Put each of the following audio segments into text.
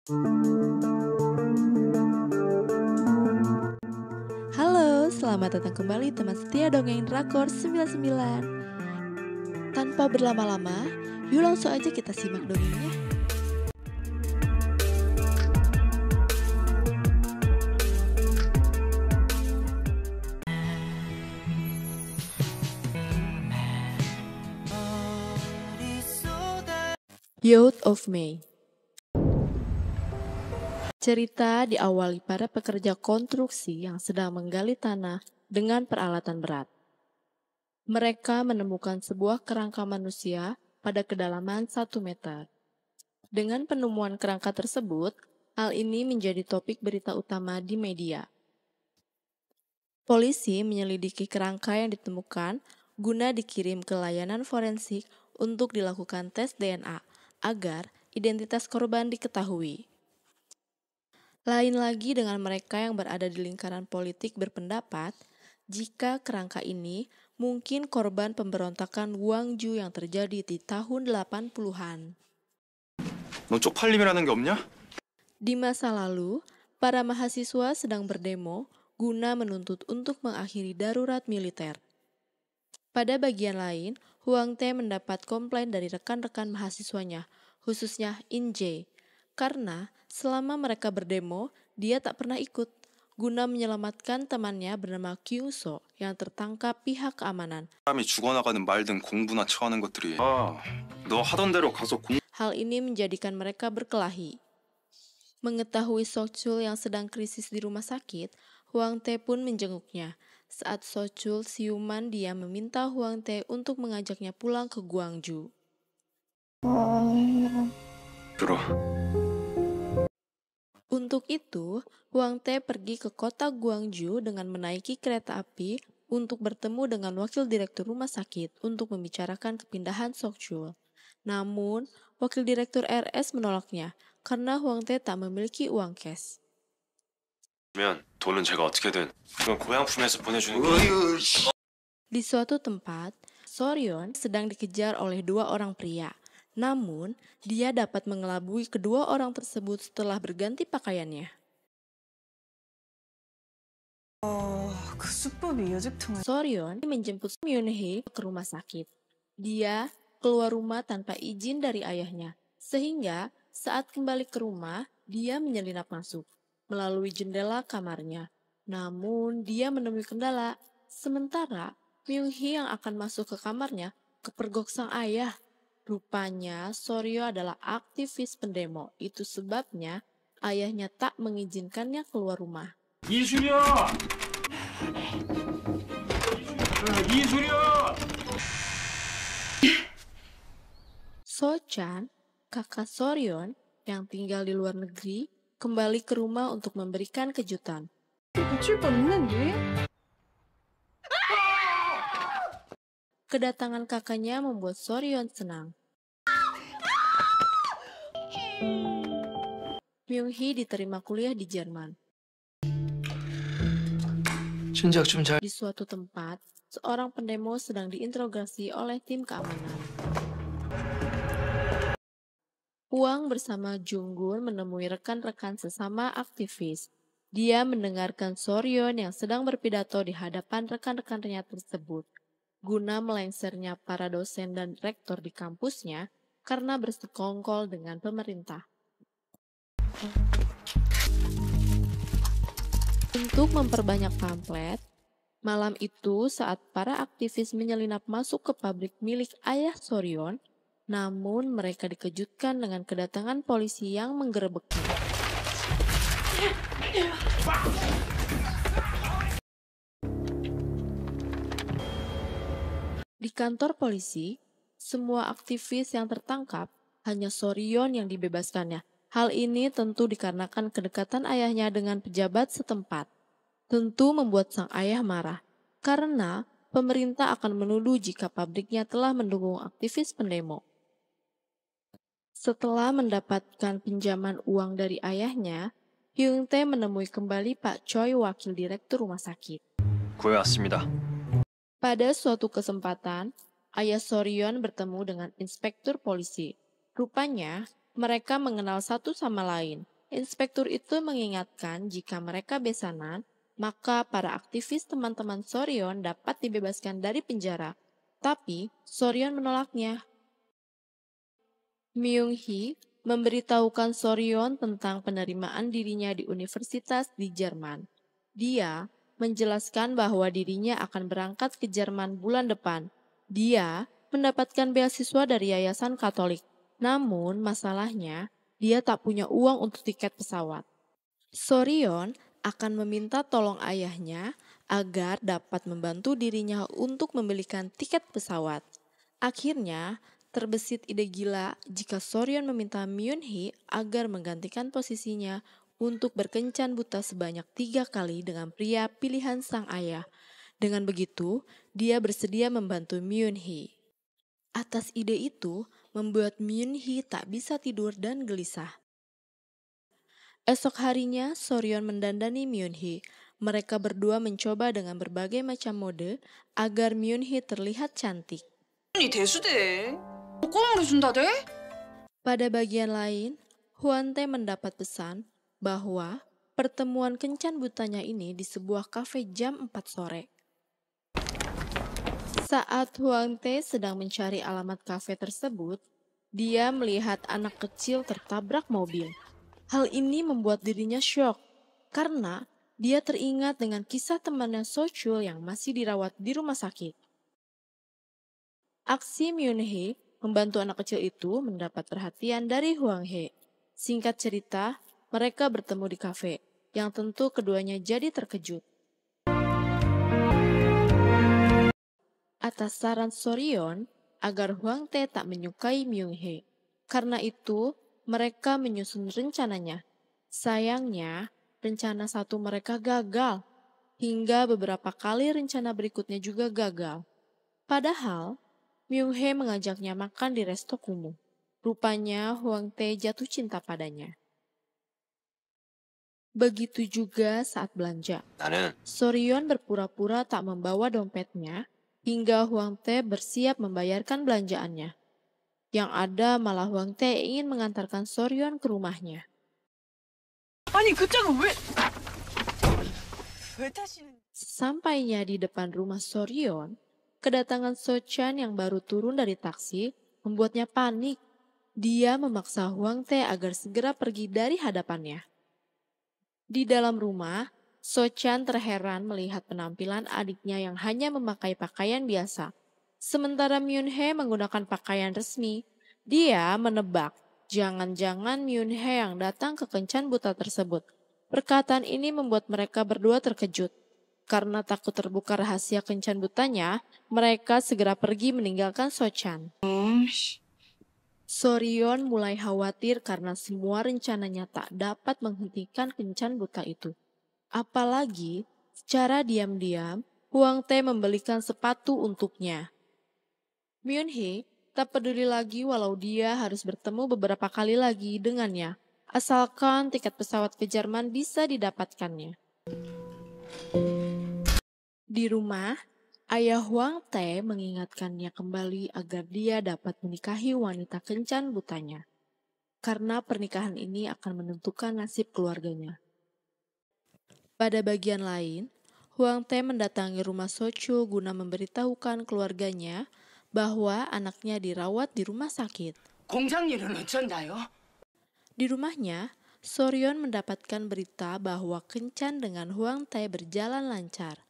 Halo, selamat datang kembali teman setia Dongeng Drakor 99. Tanpa berlama-lama, yuk langsung aja kita simak dongengnya. Youth of May. Cerita diawali para pekerja konstruksi yang sedang menggali tanah dengan peralatan berat. Mereka menemukan sebuah kerangka manusia pada kedalaman 1 meter. Dengan penemuan kerangka tersebut, hal ini menjadi topik berita utama di media. Polisi menyelidiki kerangka yang ditemukan guna dikirim ke layanan forensik untuk dilakukan tes DNA agar identitas korban diketahui. Lain lagi dengan mereka yang berada di lingkaran politik berpendapat jika kerangka ini mungkin korban pemberontakan Gwangju yang terjadi di tahun 80-an. 너 쪽팔림이라는 게 없냐? Di masa lalu, para mahasiswa sedang berdemo guna menuntut untuk mengakhiri darurat militer. Pada bagian lain, Huang Tae mendapat komplain dari rekan-rekan mahasiswanya, khususnya In Jae, karena selama mereka berdemo, dia tak pernah ikut guna menyelamatkan temannya bernama Kyung So yang tertangkap pihak keamanan. 사람이 죽어나가는 말 등 공부나 처하는 것들이 너 하던 대로 가서 Hal ini menjadikan mereka berkelahi. Mengetahui Sochul yang sedang krisis di rumah sakit, Huang Tae pun menjenguknya. Saat Sochul siuman, dia meminta Huang Tae untuk mengajaknya pulang ke Gwangju. 들어. Untuk itu, Huang Tae pergi ke kota Gwangju dengan menaiki kereta api untuk bertemu dengan wakil direktur rumah sakit untuk membicarakan kepindahan Sochul. Namun, wakil direktur RS menolaknya karena Huang Tae tak memiliki uang cash. 면 돈은 제가 어떻게든 그건 고향품에서 보내주는 게. Di suatu tempat, Soryeon sedang dikejar oleh 2 orang pria. Namun, dia dapat mengelabui kedua orang tersebut setelah berganti pakaiannya. 그 수법이 여직통을 Soryeon menjemput Myung-hee ke rumah sakit. Dia keluar rumah tanpa izin dari ayahnya, sehingga saat kembali ke rumah, dia menyelinap masuk melalui jendela kamarnya. Namun, dia menemui kendala. Sementara, Myung-hee yang akan masuk ke kamarnya kepergok sang ayah. Rupanya, Soryo adalah aktivis pendemo. Itu sebabnya ayahnya tak mengizinkannya keluar rumah. 이수련! 이수련! So-chan, kakak Soryeon yang tinggal di luar negeri, kembali ke rumah untuk memberikan kejutan. 고칠 거 없는데? Kedatangan kakaknya membuat Soryeon senang. Myung-hee diterima kuliah di Jerman. 진작 좀 잘. Di suatu tempat, seorang pendemo sedang diinterogasi oleh tim keamanan. Huang bersama Junggun menemui rekan-rekan sesama aktivis. Dia mendengarkan Soryeon yang sedang berpidato di hadapan rekan-rekannya tersebut, guna melengsernya para dosen dan rektor di kampusnya karena bersekongkol dengan pemerintah. Untuk memperbanyak pamflet, malam itu saat para aktivis menyelinap masuk ke pabrik milik ayah Soryeon, namun mereka dikejutkan dengan kedatangan polisi yang menggerebeknya. Di kantor polisi, semua aktivis yang tertangkap, hanya Soryeon yang dibebaskannya. Hal ini tentu dikarenakan kedekatan ayahnya dengan pejabat setempat. Tentu membuat sang ayah marah, karena pemerintah akan menuduh jika pabriknya telah mendukung aktivis pendemo. Setelah mendapatkan pinjaman uang dari ayahnya, Hyung Tae menemui kembali Pak Choi, wakil direktur rumah sakit. 구해왔습니다. Pada suatu kesempatan, ayah Soryeon bertemu dengan inspektur polisi. Rupanya, mereka mengenal satu sama lain. inspektur itu mengingatkan jika mereka besanan, maka para aktivis teman-teman Soryeon dapat dibebaskan dari penjara. Tapi Soryeon menolaknya. Myung-hee memberitahukan Soryeon tentang penerimaan dirinya di universitas di Jerman. Dia menjelaskan bahwa dirinya akan berangkat ke Jerman bulan depan. Dia mendapatkan beasiswa dari Yayasan Katolik. Namun masalahnya, dia tak punya uang untuk tiket pesawat. Soryeon akan meminta tolong ayahnya agar dapat membantu dirinya untuk membelikan tiket pesawat. Akhirnya, terbesit ide gila jika Soryeon meminta Myung-hee agar menggantikan posisinya untuk berkencan buta sebanyak 3 kali dengan pria pilihan sang ayah. Dengan begitu, dia bersedia membantu Myung-hee. Atas ide itu, membuat Myung-hee tak bisa tidur dan gelisah. Esok harinya, Soryeon mendandani Myung-hee. Mereka berdua mencoba dengan berbagai macam mode agar Myung-hee terlihat cantik. 이 대수대. 목걸이를 준다대? Pada bagian lain, Hwante mendapat pesan bahwa pertemuan kencan butanya ini di sebuah kafe jam 4 sore. Saat Hwante sedang mencari alamat kafe tersebut, dia melihat anak kecil tertabrak mobil. Hal ini membuat dirinya syok karena dia teringat dengan kisah temannya Sochul yang masih dirawat di rumah sakit. Aksi Myung-hee membantu anak kecil itu mendapat perhatian dari Hwang-hee. Singkat cerita, mereka bertemu di kafe, yang tentu keduanya jadi terkejut. Atas saran Soryeon agar Hwang-tae tak menyukai Myung-hee. Karena itu, mereka menyusun rencananya. Sayangnya, rencana satu mereka gagal. Hingga beberapa kali rencana berikutnya juga gagal. Padahal, Myung-hee mengajaknya makan di resto kumuh. Rupanya Hwang-tae jatuh cinta padanya. Begitu juga saat belanja. 나는 Soryeon berpura-pura tak membawa dompetnya hingga Hwang-tae bersiap membayarkan belanjaannya. Yang ada malah Hwang-tae ingin mengantarkan Soryeon ke rumahnya. 아니 그 짝은 왜 타시는? Sampainya di depan rumah Soryeon, kedatangan So-chan yang baru turun dari taksi membuatnya panik. Dia memaksa Hwang-tae agar segera pergi dari hadapannya. Di dalam rumah, So-chan terheran melihat penampilan adiknya yang hanya memakai pakaian biasa. Sementara Myung-hee menggunakan pakaian resmi. Dia menebak, jangan-jangan Myung-hee yang datang ke kencan buta tersebut. Perkataan ini membuat mereka berdua terkejut. Karena takut terbuka rahasia kencan butanya, mereka segera pergi meninggalkan So-chan. Soryeon mulai khawatir karena semua rencananya tak dapat menghentikan kencan buta itu. Apalagi, secara diam-diam, Hwang-tae membelikan sepatu untuknya. Myung-hee tak peduli lagi walau dia harus bertemu beberapa kali lagi dengannya, asalkan tiket pesawat ke Jerman bisa didapatkannya. Di rumah, ayah Hwang-tae mengingatkannya kembali agar dia dapat menikahi wanita kencan butanya. Karena pernikahan ini akan menentukan nasib keluarganya. Pada bagian lain, Hwang-tae mendatangi rumah Sochul guna memberitahukan keluarganya bahwa anaknya dirawat di rumah sakit. 공장 일은 어쩐다요? Di rumahnya, Soryeon mendapatkan berita bahwa kencan dengan Hwang-tae berjalan lancar.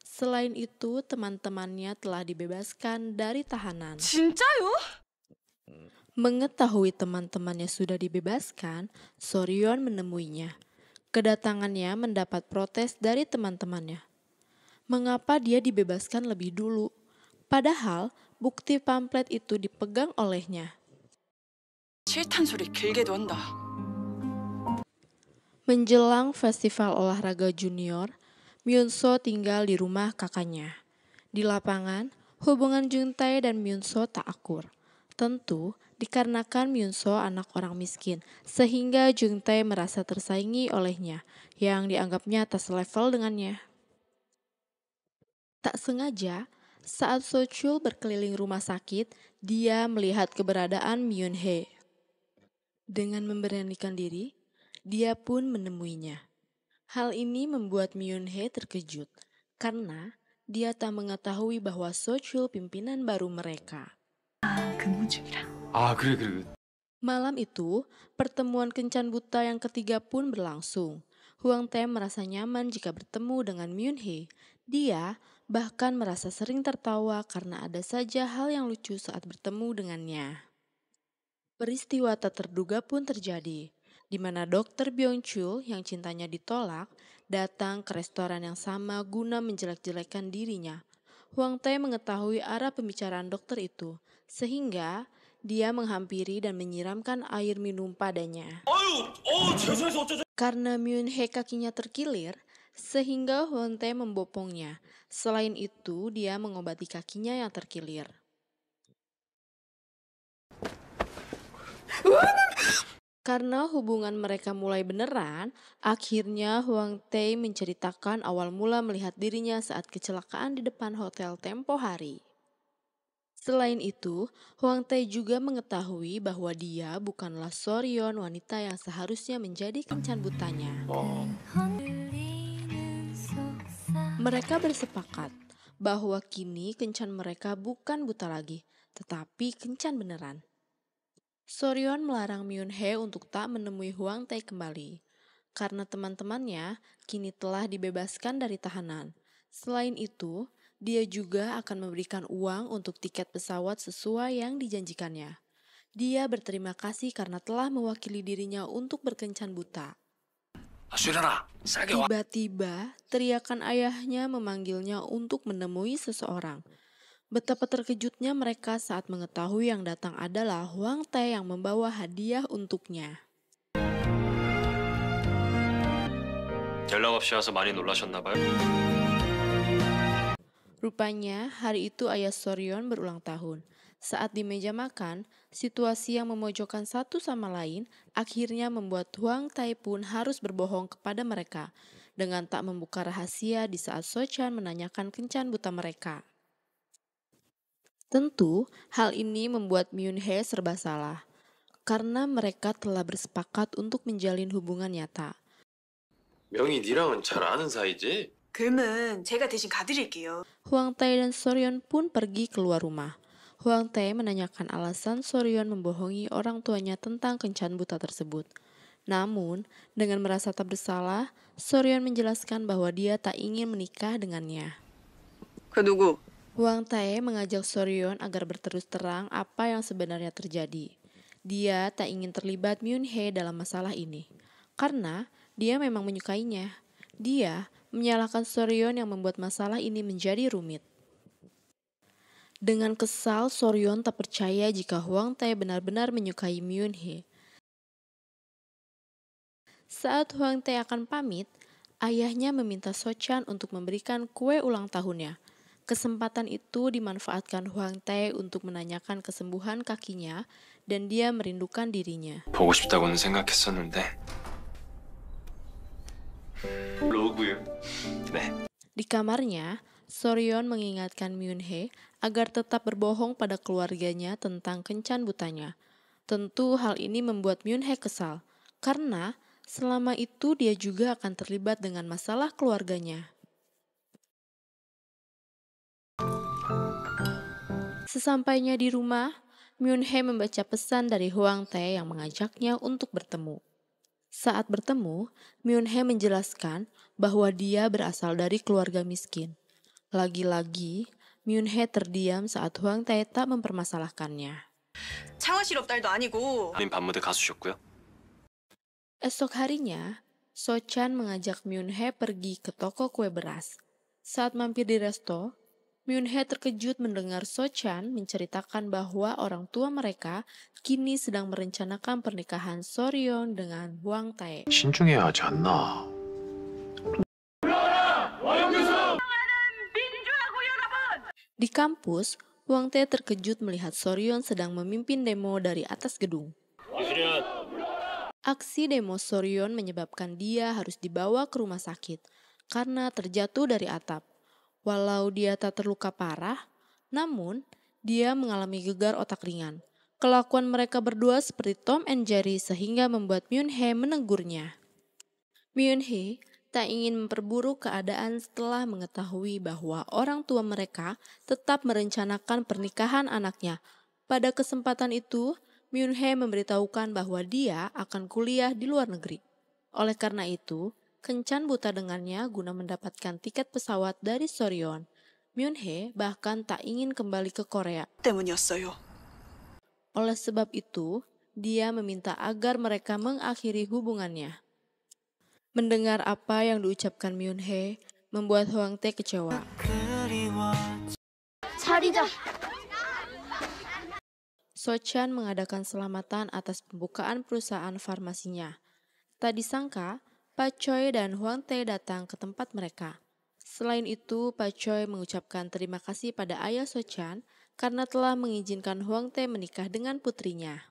Selain itu, teman-temannya telah dibebaskan dari tahanan. 진짜요? Mengetahui teman-temannya sudah dibebaskan, Soryeon menemuinya. Kedatangannya mendapat protes dari teman-temannya. Mengapa dia dibebaskan lebih dulu? Padahal, bukti pamflet itu dipegang olehnya. 싫단 소리 길게도 한다. Menjelang festival olahraga junior, Myun-so tinggal di rumah kakaknya. Di lapangan, hubungan Jung-tae dan Myun-so tak akur. Tentu dikarenakan Myun-so anak orang miskin, sehingga Jung-tae merasa tersaingi olehnya, yang dianggapnya atas level dengannya. Tak sengaja, saat So-chul berkeliling rumah sakit, dia melihat keberadaan Myung-hee. Dengan memberanikan diri, Dia pun menemuinya. Hal ini membuat Myung-hee terkejut karena dia tak mengetahui bahwa So-chul pimpinan baru mereka. 근무 중이라. 아, 그래. Malam itu, pertemuan kencan buta yang ketiga pun berlangsung. Hwang Tae merasa nyaman jika bertemu dengan Myung-hee. Dia bahkan merasa sering tertawa karena ada saja hal yang lucu saat bertemu dengannya. Peristiwa tak terduga pun terjadi, di mana Dr. Byung-chul yang cintanya ditolak datang ke restoran yang sama guna menjelek-jelekan dirinya. Hwang Tae mengetahui arah pembicaraan dokter itu, sehingga dia menghampiri dan menyiramkan air minum padanya. Karena Myung-hee kakinya terkilir, sehingga Hwang Tae membopongnya. Selain itu, dia mengobati kakinya yang terkilir. Karena hubungan mereka mulai beneran, akhirnya Hwang Tae menceritakan awal mula melihat dirinya saat kecelakaan di depan hotel tempo hari. Selain itu, Hwang Tae juga mengetahui bahwa dia bukanlah Soryeon, wanita yang seharusnya menjadi kencan butanya. Mereka bersepakat bahwa kini kencan mereka bukan buta lagi, tetapi kencan beneran. Soryeon melarang Myung-hee untuk tak menemui Hwang Tae kembali, karena teman-temannya kini telah dibebaskan dari tahanan. Selain itu, dia juga akan memberikan uang untuk tiket pesawat sesuai yang dijanjikannya. Dia berterima kasih karena telah mewakili dirinya untuk berkencan buta. Tiba-tiba, teriakan ayahnya memanggilnya untuk menemui seseorang. Betapa terkejutnya mereka saat mengetahui yang datang adalah Hwang Tae yang membawa hadiah untuknya. 연락 없이 와서 많이 놀라셨나 봐요. Rupanya, hari itu ayah Soryeon berulang tahun. Saat di meja makan, situasi yang memojokkan satu sama lain akhirnya membuat Hwang Tae pun harus berbohong kepada mereka dengan tak membuka rahasia di saat So-chan menanyakan kencan buta mereka. Tentu, hal ini membuat Myung-hee serba salah, karena mereka telah bersepakat untuk menjalin hubungan nyata. 명이 니랑은 잘 아는 사이지? 그러면 제가 대신 가드릴게요. Hwang Tae dan Soryeon pun pergi keluar rumah. Hwang Tae menanyakan alasan Soryeon membohongi orang tuanya tentang kencan buta tersebut. Namun, dengan merasa tak bersalah, Soryeon menjelaskan bahwa dia tak ingin menikah dengannya. 그 누구? Hwang Tae mengajak Soryeon agar berterus terang apa yang sebenarnya terjadi. Dia tak ingin terlibat Myung-hee dalam masalah ini, karena dia memang menyukainya. Dia menyalahkan Soryeon yang membuat masalah ini menjadi rumit. Dengan kesal, Soryeon tak percaya jika Hwang Tae benar-benar menyukai Myung-hee. Saat Hwang Tae akan pamit, ayahnya meminta So-chan untuk memberikan kue ulang tahunnya. Kesempatan itu dimanfaatkan Hwang Tae untuk menanyakan kesembuhan kakinya dan dia merindukan dirinya. 보고 싶다고는 생각했었는데. 로그요. 네. Di kamarnya, Soryeon mengingatkan Myung-hee agar tetap berbohong pada keluarganya tentang kencan butanya. Tentu hal ini membuat Myung-hee kesal, karena selama itu dia juga akan terlibat dengan masalah keluarganya. Sesampainya di rumah, Myung-hee membaca pesan dari Hwang Tae yang mengajaknya untuk bertemu. Saat bertemu, Myung-hee menjelaskan bahwa dia berasal dari keluarga miskin. Lagi-lagi, Myung-hee terdiam saat Hwang Tae tak mempermasalahkannya. 창원 실업 딸도 아니고. 아닌 반무대 가수셨고요. Esok harinya, So-chan mengajak Myung-hee pergi ke toko kue beras. Saat mampir di resto, Myung-hee terkejut mendengar So-chan menceritakan bahwa orang tua mereka kini sedang merencanakan pernikahan Soryeon dengan Hwang Tae. 신중해야 하지 않나. Di kampus, Hwang Tae terkejut melihat Soryeon sedang memimpin demo dari atas gedung. Aksi demo Soryeon menyebabkan dia harus dibawa ke rumah sakit karena terjatuh dari atap. Walau dia tak terluka parah, namun dia mengalami gegar otak ringan. Kelakuan mereka berdua seperti Tom and Jerry sehingga membuat Myung-hee menegurnya. Myung-hee tak ingin memperburuk keadaan setelah mengetahui bahwa orang tua mereka tetap merencanakan pernikahan anaknya. Pada kesempatan itu, Myung-hee memberitahukan bahwa dia akan kuliah di luar negeri. Oleh karena itu, kencan buta dengannya guna mendapatkan tiket pesawat dari Soryeon. Myung-hee bahkan tak ingin kembali ke Korea. 때문이었어요. Oleh sebab itu, dia meminta agar mereka mengakhiri hubungannya. Mendengar apa yang diucapkan Myung-hee membuat Hwang-tae kecewa. So-chan mengadakan selamatan atas pembukaan perusahaan farmasinya. Tak disangka, Pak Choi dan Hwang-tae datang ke tempat mereka. Selain itu, Pak Choi mengucapkan terima kasih pada ayah So-chan karena telah mengizinkan Hwang-tae menikah dengan putrinya.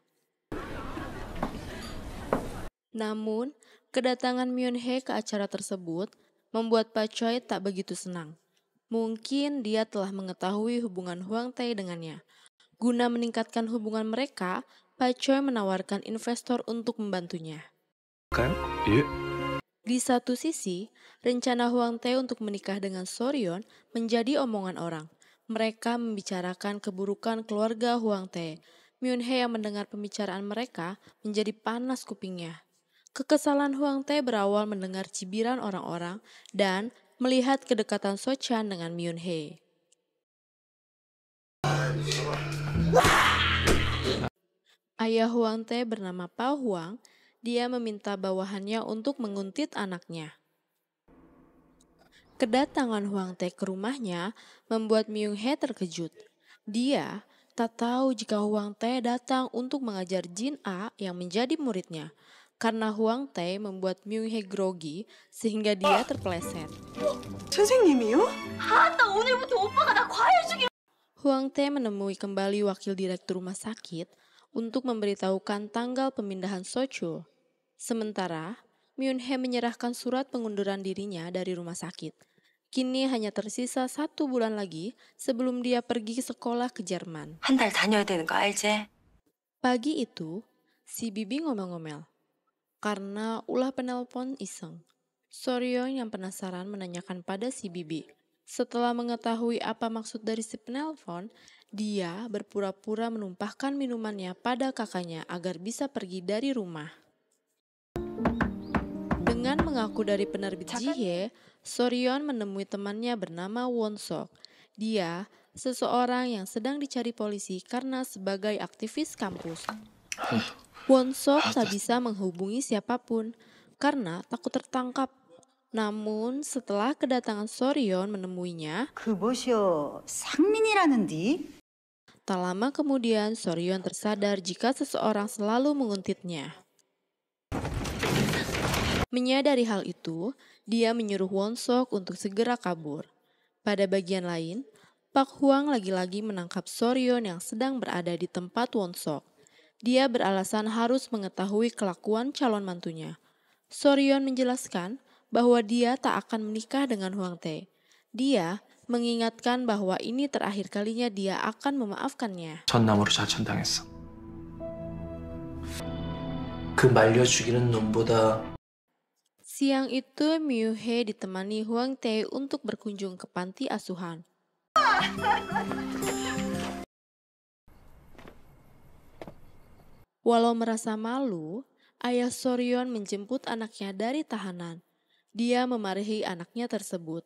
Namun, kedatangan Myung-hee ke acara tersebut membuat Pak Choi tak begitu senang. Mungkin dia telah mengetahui hubungan Hwang-tae dengannya. Guna meningkatkan hubungan mereka, Pak Choi menawarkan investor untuk membantunya. 예. Di satu sisi, rencana Hwang-tae untuk menikah dengan Soryeon menjadi omongan orang. Mereka membicarakan keburukan keluarga Hwang-tae. Myung-hee yang mendengar pembicaraan mereka menjadi panas kupingnya. Kekesalan Hwang-tae berawal mendengar cibiran orang-orang dan melihat kedekatan So-chan dengan Myung-hee. Ayah Hwang-tae bernama Pa Hwang. Dia meminta bawahannya untuk menguntit anaknya. Kedatangan Hwang-tae ke rumahnya membuat Myung-hee terkejut. Dia tak tahu jika Hwang-tae datang untuk mengajar Jin A yang menjadi muridnya. Karena Hwang-tae membuat Myung-hee grogi sehingga dia terpeleset. 선생님이요? Hwang-tae menemui kembali wakil direktur rumah sakit untuk memberitahukan tanggal pemindahan So-chul. Sementara, Myung-hee menyerahkan surat pengunduran dirinya dari rumah sakit. Kini hanya tersisa 1 bulan lagi sebelum dia pergi sekolah ke Jerman. 한 달 다녀야 되는 거 알지? Pagi itu, si Bibi ngomel-ngomel. Karena ulah penelpon iseng. Soryeon yang penasaran menanyakan pada si Bibi. Setelah mengetahui apa maksud dari si penelpon, dia berpura-pura menumpahkan minumannya pada kakaknya agar bisa pergi dari rumah. Dengan mengaku dari penerbit Jihye, Soryeon menemui temannya bernama Won-sok. Dia seseorang yang sedang dicari polisi karena sebagai aktivis kampus. Won-sok tak bisa menghubungi siapapun karena takut tertangkap. Namun setelah kedatangan Soryeon menemuinya, 그곳이요, 상민이라는디? tak lama kemudian Soryeon tersadar jika seseorang selalu menguntitnya. Menyadari hal itu, dia menyuruh Won-sok untuk segera kabur. Pada bagian lain, Pak Hwang lagi-lagi menangkap Soryeon yang sedang berada di tempat Won-sok. Dia beralasan harus mengetahui kelakuan calon mantunya. Soryeon menjelaskan bahwa dia tak akan menikah dengan Hwang-tae. Dia mengingatkan bahwa ini terakhir kalinya dia akan memaafkannya. 전남으로 자천당했어. 그 말려 죽이는 놈보다 Siang itu, Myung-hee ditemani Hwang-tae untuk berkunjung ke panti asuhan. Walau merasa malu, ayah Soryeon menjemput anaknya dari tahanan. Dia memarahi anaknya tersebut.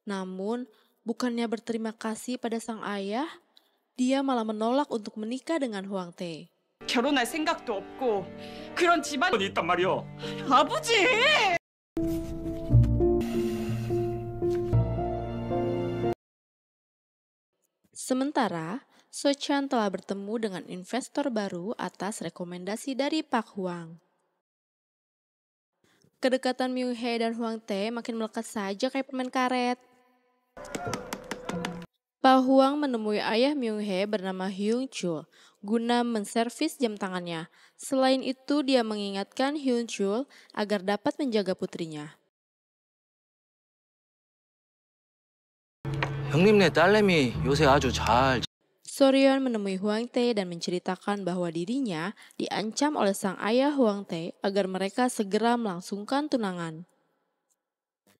Namun, bukannya berterima kasih pada sang ayah, dia malah menolak untuk menikah dengan Hwang-tae. 결혼할 생각도 없고 그런 집안 있단 말이오. 아버지! Sementara, So-chan telah bertemu dengan investor baru atas rekomendasi dari Pak Hwang. Kedekatan Myung-hee dan Hwang-tae makin melekat saja kayak permen karet. Pak Hwang menemui ayah Myung-hee bernama Hyun-chul guna menservis jam tangannya. Selain itu, dia mengingatkan Hyun-chul agar dapat menjaga putrinya. 형님네 딸내미 요새 아주 잘 Soryeon menemui Hwang Tae dan menceritakan bahwa dirinya diancam oleh sang ayah Hwang Tae agar mereka segera melangsungkan tunangan.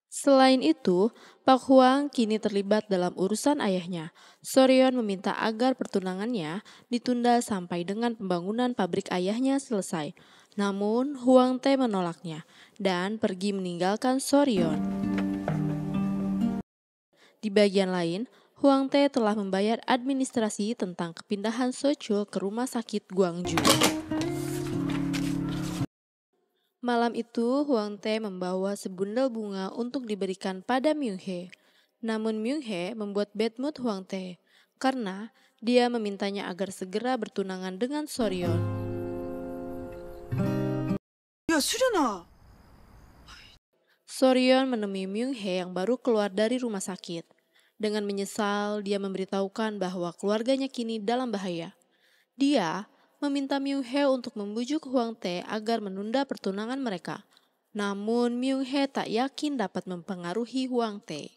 Selain itu, Pak Hwang kini terlibat dalam urusan ayahnya. Soryeon meminta agar pertunangannya ditunda sampai dengan pembangunan pabrik ayahnya selesai. Namun, Hwang Tae menolaknya dan pergi meninggalkan Soryeon. Di bagian lain, Hwang Tae telah membayar administrasi tentang kepindahan Sochul ke rumah sakit Gwangju. Malam itu, Hwang Tae membawa sebundel bunga untuk diberikan pada Myung-hye. Namun Myung-hye membuat bad mood Hwang Tae karena dia memintanya agar segera bertunangan dengan Soryeon. 야, 수련아. Soryeon menemui Myung-hye yang baru keluar dari rumah sakit. Dengan menyesal, dia memberitahukan bahwa keluarganya kini dalam bahaya. Dia meminta Myung-hye untuk membujuk Hwang Tae agar menunda pertunangan mereka. Namun Myung-hye tak yakin dapat mempengaruhi Hwang Tae.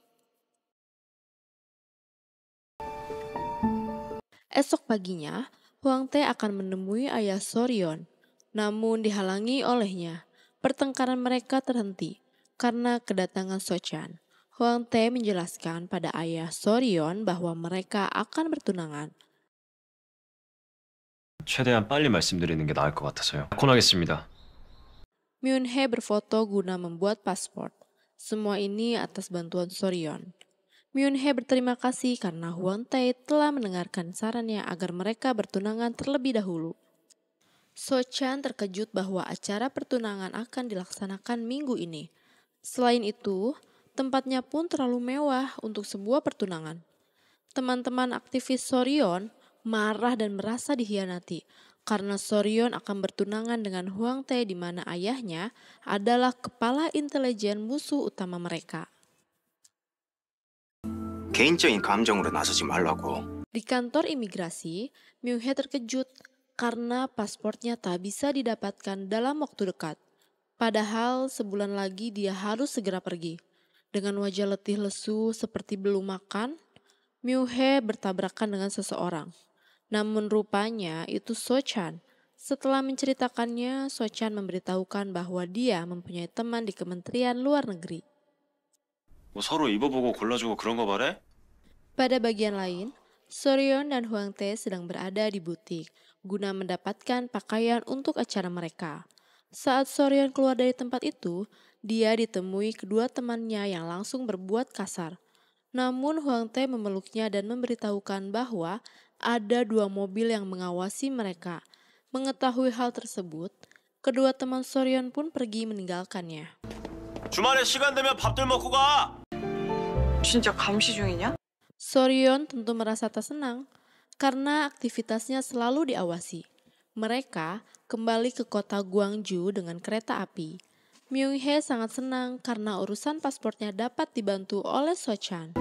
Esok paginya, Hwang Tae akan menemui ayah Soryeon. Namun dihalangi olehnya. Pertengkaran mereka terhenti karena kedatangan Sochan. Hwang Tae menjelaskan pada ayah Soryeon bahwa mereka akan bertunangan. 최대한 빨리 말씀드리는 게 나을 것 같아서요. 약혼하겠습니다. Myung-hye berfoto guna membuat paspor. Semua ini atas bantuan Soryeon. Myung-hye berterima kasih karena Hwang Tae telah mendengarkan sarannya agar mereka bertunangan terlebih dahulu. So-chan terkejut bahwa acara pertunangan akan dilaksanakan minggu ini. Selain itu, tempatnya pun terlalu mewah untuk sebuah pertunangan. Teman-teman aktivis Soryeon marah dan merasa dikhianati karena Soryeon akan bertunangan dengan Hwang Tae di mana ayahnya adalah kepala intelijen musuh utama mereka. 개인적인 감정으로 나서지 말라고. Di kantor imigrasi, Myung-hye terkejut karena pasportnya tak bisa didapatkan dalam waktu dekat. Padahal sebulan lagi dia harus segera pergi. Dengan wajah letih lesu seperti belum makan, Myung-hye bertabrakan dengan seseorang. Namun rupanya itu So-chan. Setelah menceritakannya, So-chan memberitahukan bahwa dia mempunyai teman di Kementerian Luar Negeri. 뭐 서로 입어보고 골라주고 그런 거 말해? Pada bagian lain, Soryeon dan Hwang Tae sedang berada di butik guna mendapatkan pakaian untuk acara mereka. Saat Soryeon keluar dari tempat itu, dia ditemui kedua temannya yang langsung berbuat kasar. Namun Hwang Tae memeluknya dan memberitahukan bahwa ada 2 mobil yang mengawasi mereka. Mengetahui hal tersebut, kedua teman Soryeon pun pergi meninggalkannya. 주말에 시간 되면 밥들 먹고 가! 진짜 감시 중이냐? Soryeon tentu merasa tak senang karena aktivitasnya selalu diawasi. Mereka kembali ke kota Gwangju dengan kereta api. Myung-hye sangat senang karena urusan pasportnya dapat dibantu oleh So-chan.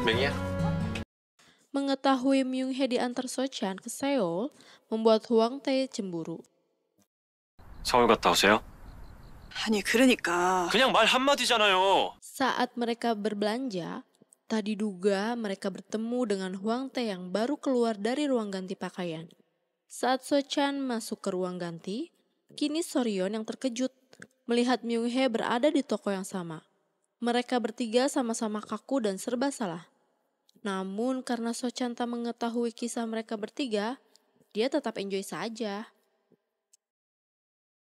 맹이야? Mengetahui Myung-hye diantar So-chan ke Seoul membuat Hwang Tae cemburu. 서울 갔다 오세요? 아니, 그러니까. 그냥 말 한마디잖아요. Saat mereka berbelanja, tak diduga mereka bertemu dengan Hwang Tae yang baru keluar dari ruang ganti pakaian. Saat So-chan masuk ke ruang ganti, kini Soryeon yang terkejut melihat Myung-hye berada di toko yang sama. Mereka bertiga sama-sama kaku dan serba salah. Namun karena So-chan tak mengetahui kisah mereka bertiga, dia tetap enjoy saja.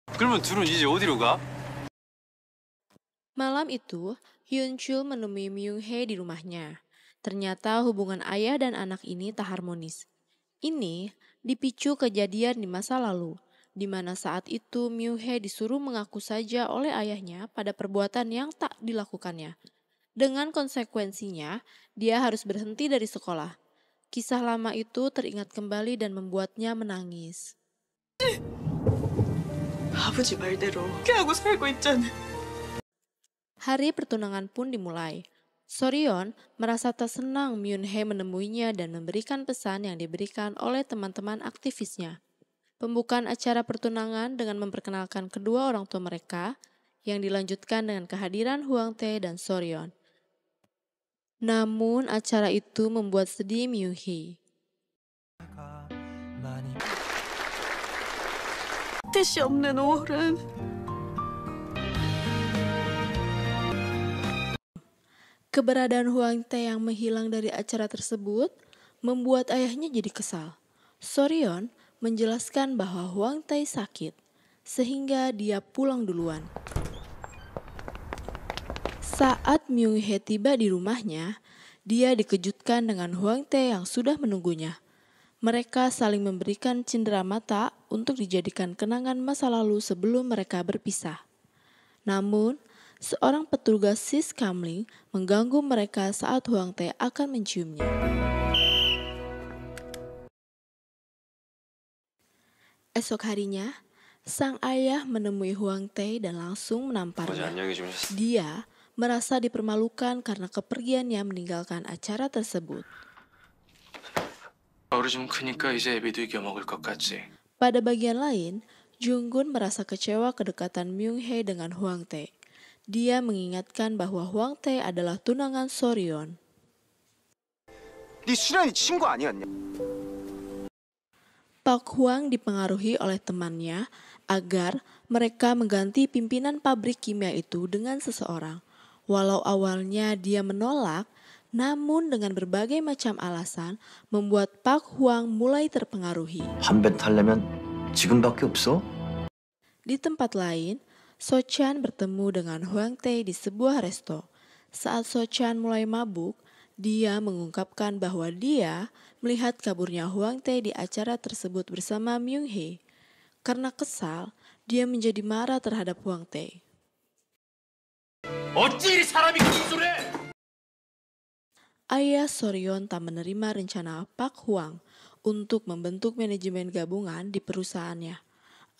그러면 둘은 이제 어디로 가? Malam itu, Hyun-chul menemui Myung-hye di rumahnya. Ternyata hubungan ayah dan anak ini tak harmonis. Ini dipicu kejadian di masa lalu, di mana saat itu Myung-hye disuruh mengaku saja oleh ayahnya pada perbuatan yang tak dilakukannya. Dengan konsekuensinya, dia harus berhenti dari sekolah. Kisah lama itu teringat kembali dan membuatnya menangis. 아버지 말대로 그렇게 하고 살고 있잖아. Hari pertunangan pun dimulai. Soryeon merasa tak senang Myung-hye menemuinya dan memberikan pesan yang diberikan oleh teman-teman aktivisnya. Pembukaan acara pertunangan dengan memperkenalkan kedua orang tua mereka yang dilanjutkan dengan kehadiran Hwang Tae dan Soryeon. Namun acara itu membuat sedih Myung-hye. 뜻이 없는 5월은 Keberadaan Huang Tae yang menghilang dari acara tersebut membuat ayahnya jadi kesal. Soryeon menjelaskan bahwa Huang Tae sakit, sehingga dia pulang duluan. Saat Myung Hee tiba di rumahnya, dia dikejutkan dengan Huang Tae yang sudah menunggunya. Mereka saling memberikan cindera mata untuk dijadikan kenangan masa lalu sebelum mereka berpisah. Namun, seorang petugas sis kamling mengganggu mereka saat Huang Tae akan menciumnya. Esok harinya, sang ayah menemui Huang Tae dan langsung 어제 menamparnya. 안녕히 주무셨어. Dia merasa dipermalukan karena kepergiannya meninggalkan acara tersebut. 얼이 좀 크니까 이제 애비도 이겨 먹을 것 같지. Pada bagian lain, Junggun merasa kecewa kedekatan Myung Hee dengan Huang Tae. Dia mengingatkan bahwa Huang Tae adalah tunangan Soryeon. 네 수련이 친구 아니었냐? Pak Hwang dipengaruhi oleh temannya agar mereka mengganti pimpinan pabrik kimia itu dengan seseorang. Walau awalnya dia menolak, namun dengan berbagai macam alasan membuat Pak Hwang mulai terpengaruhi. 한 배 타려면 지금밖에 없어? Di tempat lain, So-chan bertemu dengan Huang Tae di sebuah resto. Saat So-chan mulai mabuk, dia mengungkapkan bahwa dia melihat kaburnya Huang Tae di acara tersebut bersama Myung Hee. Karena kesal, dia menjadi marah terhadap Huang Tae. 어찌 이 사람이 기술해? Ayah Soryeon tak menerima rencana Pak Hwang untuk membentuk manajemen gabungan di perusahaannya.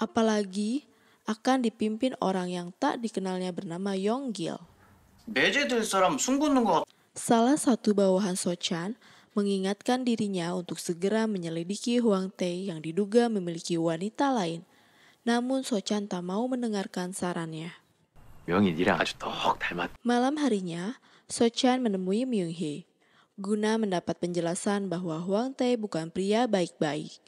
Apalagi akan dipimpin orang yang tak dikenalnya bernama Yong Gil. 매제될 사람 숨 굳는 거. Salah satu bawahan So-chan mengingatkan dirinya untuk segera menyelidiki Huang Tae yang diduga memiliki wanita lain. Namun So-chan tak mau mendengarkan sarannya. 명이 니랑 아주 똑 닮았. Malam harinya, So-chan menemui Myung Hee guna mendapat penjelasan bahwa Huang Tae bukan pria baik-baik.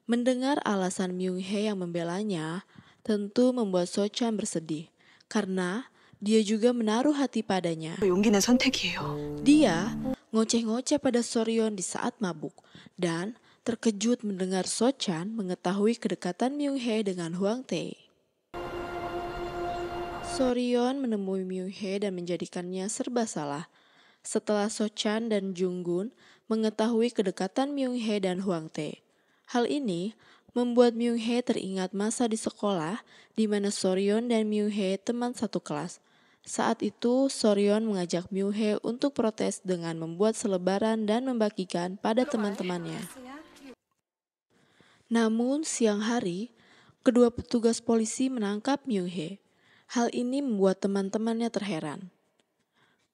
Mendengar alasan Myung Hee yang membelanya, tentu membuat So-chan bersedih karena dia juga menaruh hati padanya. 용기 낸 선택이에요. Dia ngoceh-ngoceh pada Soryeon di saat mabuk dan terkejut mendengar So-chan mengetahui kedekatan Myung Hee dengan Huang Tae. Soryeon menemui Myung Hee dan menjadikannya serba salah. Setelah So-chan dan Junggun mengetahui kedekatan Myung Hee dan Huang Tae. Hal ini membuat Myung Hee teringat masa di sekolah di mana Soryeon dan Myung Hee teman satu kelas. Saat itu, Soryeon mengajak Myung Hee untuk protes dengan membuat selebaran dan membagikan pada teman-temannya. Namun, siang hari, kedua petugas polisi menangkap Myung Hee. Hal ini membuat teman-temannya terheran.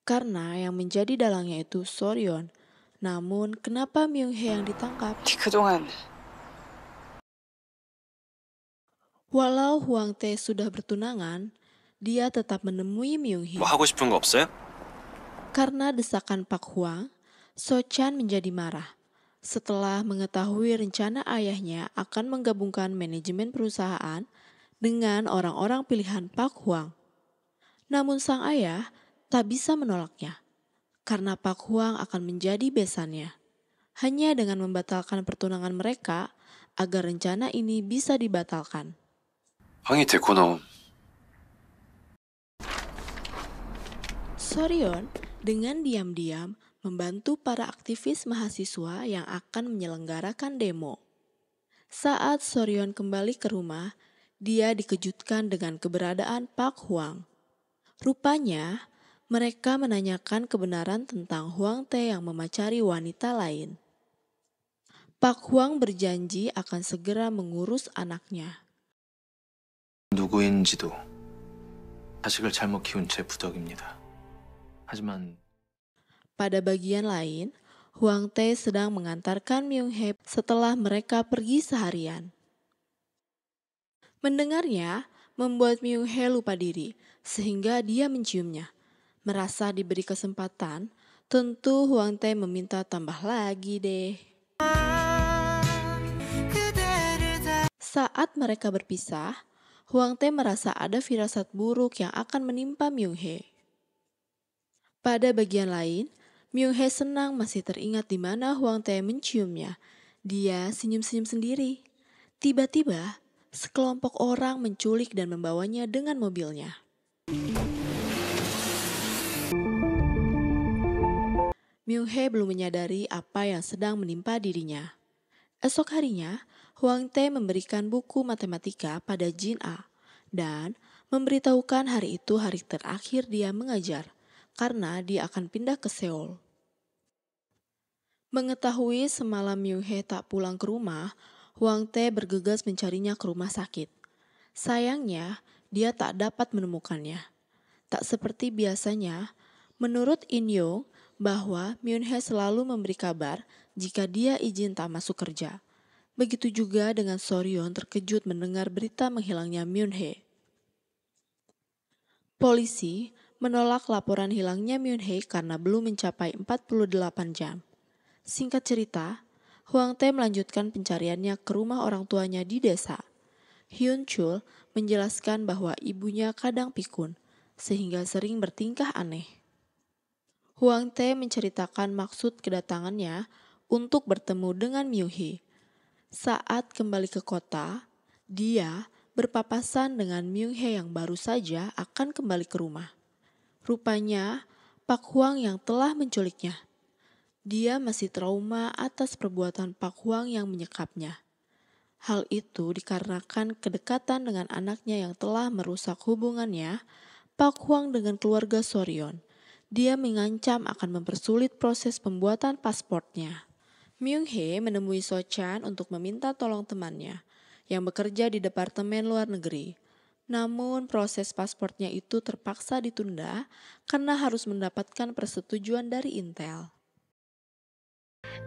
Karena yang menjadi dalangnya itu Soryeon. Namun, kenapa Myung Hee yang ditangkap? 그동안 Walau Huang Tae sudah bertunangan, dia tetap menemui Myung Hee. 뭐 하고 싶은 거 없어요? Karena desakan Pak Hwang, So-chan menjadi marah. Setelah mengetahui rencana ayahnya akan menggabungkan manajemen perusahaan dengan orang-orang pilihan Pak Hwang. Namun sang ayah tak bisa menolaknya, karena Pak Hwang akan menjadi besannya. Hanya dengan membatalkan pertunangan mereka, agar rencana ini bisa dibatalkan. 황희 데리고 나온 Soryeon dengan diam-diam membantu para aktivis mahasiswa yang akan menyelenggarakan demo. Saat Soryeon kembali ke rumah, dia dikejutkan dengan keberadaan Pak Hwang. Rupanya, mereka menanyakan kebenaran tentang Huang Tae yang memacari wanita lain. Pak Hwang berjanji akan segera mengurus anaknya. 누구인지도 자식을 잘못 키운 제 부덕입니다. 하지만 Pada bagian lain, Huang Tae sedang mengantarkan Myung Hee setelah mereka pergi seharian. Mendengarnya membuat Myung Hee lupa diri, sehingga dia menciumnya. Merasa diberi kesempatan, tentu Huang Tae meminta tambah lagi deh. Saat mereka berpisah, Hwang Tae merasa ada firasat buruk yang akan menimpa Myung Hae. Pada bagian lain, Myung Hae senang masih teringat di mana Hwang Tae menciumnya. Dia senyum-senyum sendiri. Tiba-tiba, sekelompok orang menculik dan membawanya dengan mobilnya. Myung Hae belum menyadari apa yang sedang menimpa dirinya. Esok harinya, Hwang Tae memberikan buku matematika pada Jin A dan memberitahukan hari itu hari terakhir dia mengajar karena dia akan pindah ke Seoul. Mengetahui semalam Myung Hae tak pulang ke rumah, Hwang Tae bergegas mencarinya ke rumah sakit. Sayangnya, dia tak dapat menemukannya. Tak seperti biasanya, menurut In Young bahwa Myung Hae selalu memberi kabar jika dia izin tak masuk kerja. Begitu juga dengan Soryeon terkejut mendengar berita menghilangnya Myung Hae. Polisi menolak laporan hilangnya Myung Hae karena belum mencapai 48 jam. Singkat cerita, Hwang Tae melanjutkan pencariannya ke rumah orang tuanya di desa. Hyun Chul menjelaskan bahwa ibunya kadang pikun, sehingga sering bertingkah aneh. Hwang Tae menceritakan maksud kedatangannya untuk bertemu dengan Myung Hae. Saat kembali ke kota, dia berpapasan dengan Myung Hae yang baru saja akan kembali ke rumah. Rupanya, Pak Hwang yang telah menculiknya. Dia masih trauma atas perbuatan Pak Hwang yang menyekapnya. Hal itu dikarenakan kedekatan dengan anaknya yang telah merusak hubungannya, Pak Hwang dengan keluarga Soryeon. Dia mengancam akan mempersulit proses pembuatan pasportnya. Myung Hae menemui So Chan untuk meminta tolong temannya yang bekerja di Departemen Luar Negeri. Namun proses pasportnya itu terpaksa ditunda karena harus mendapatkan persetujuan dari Intel.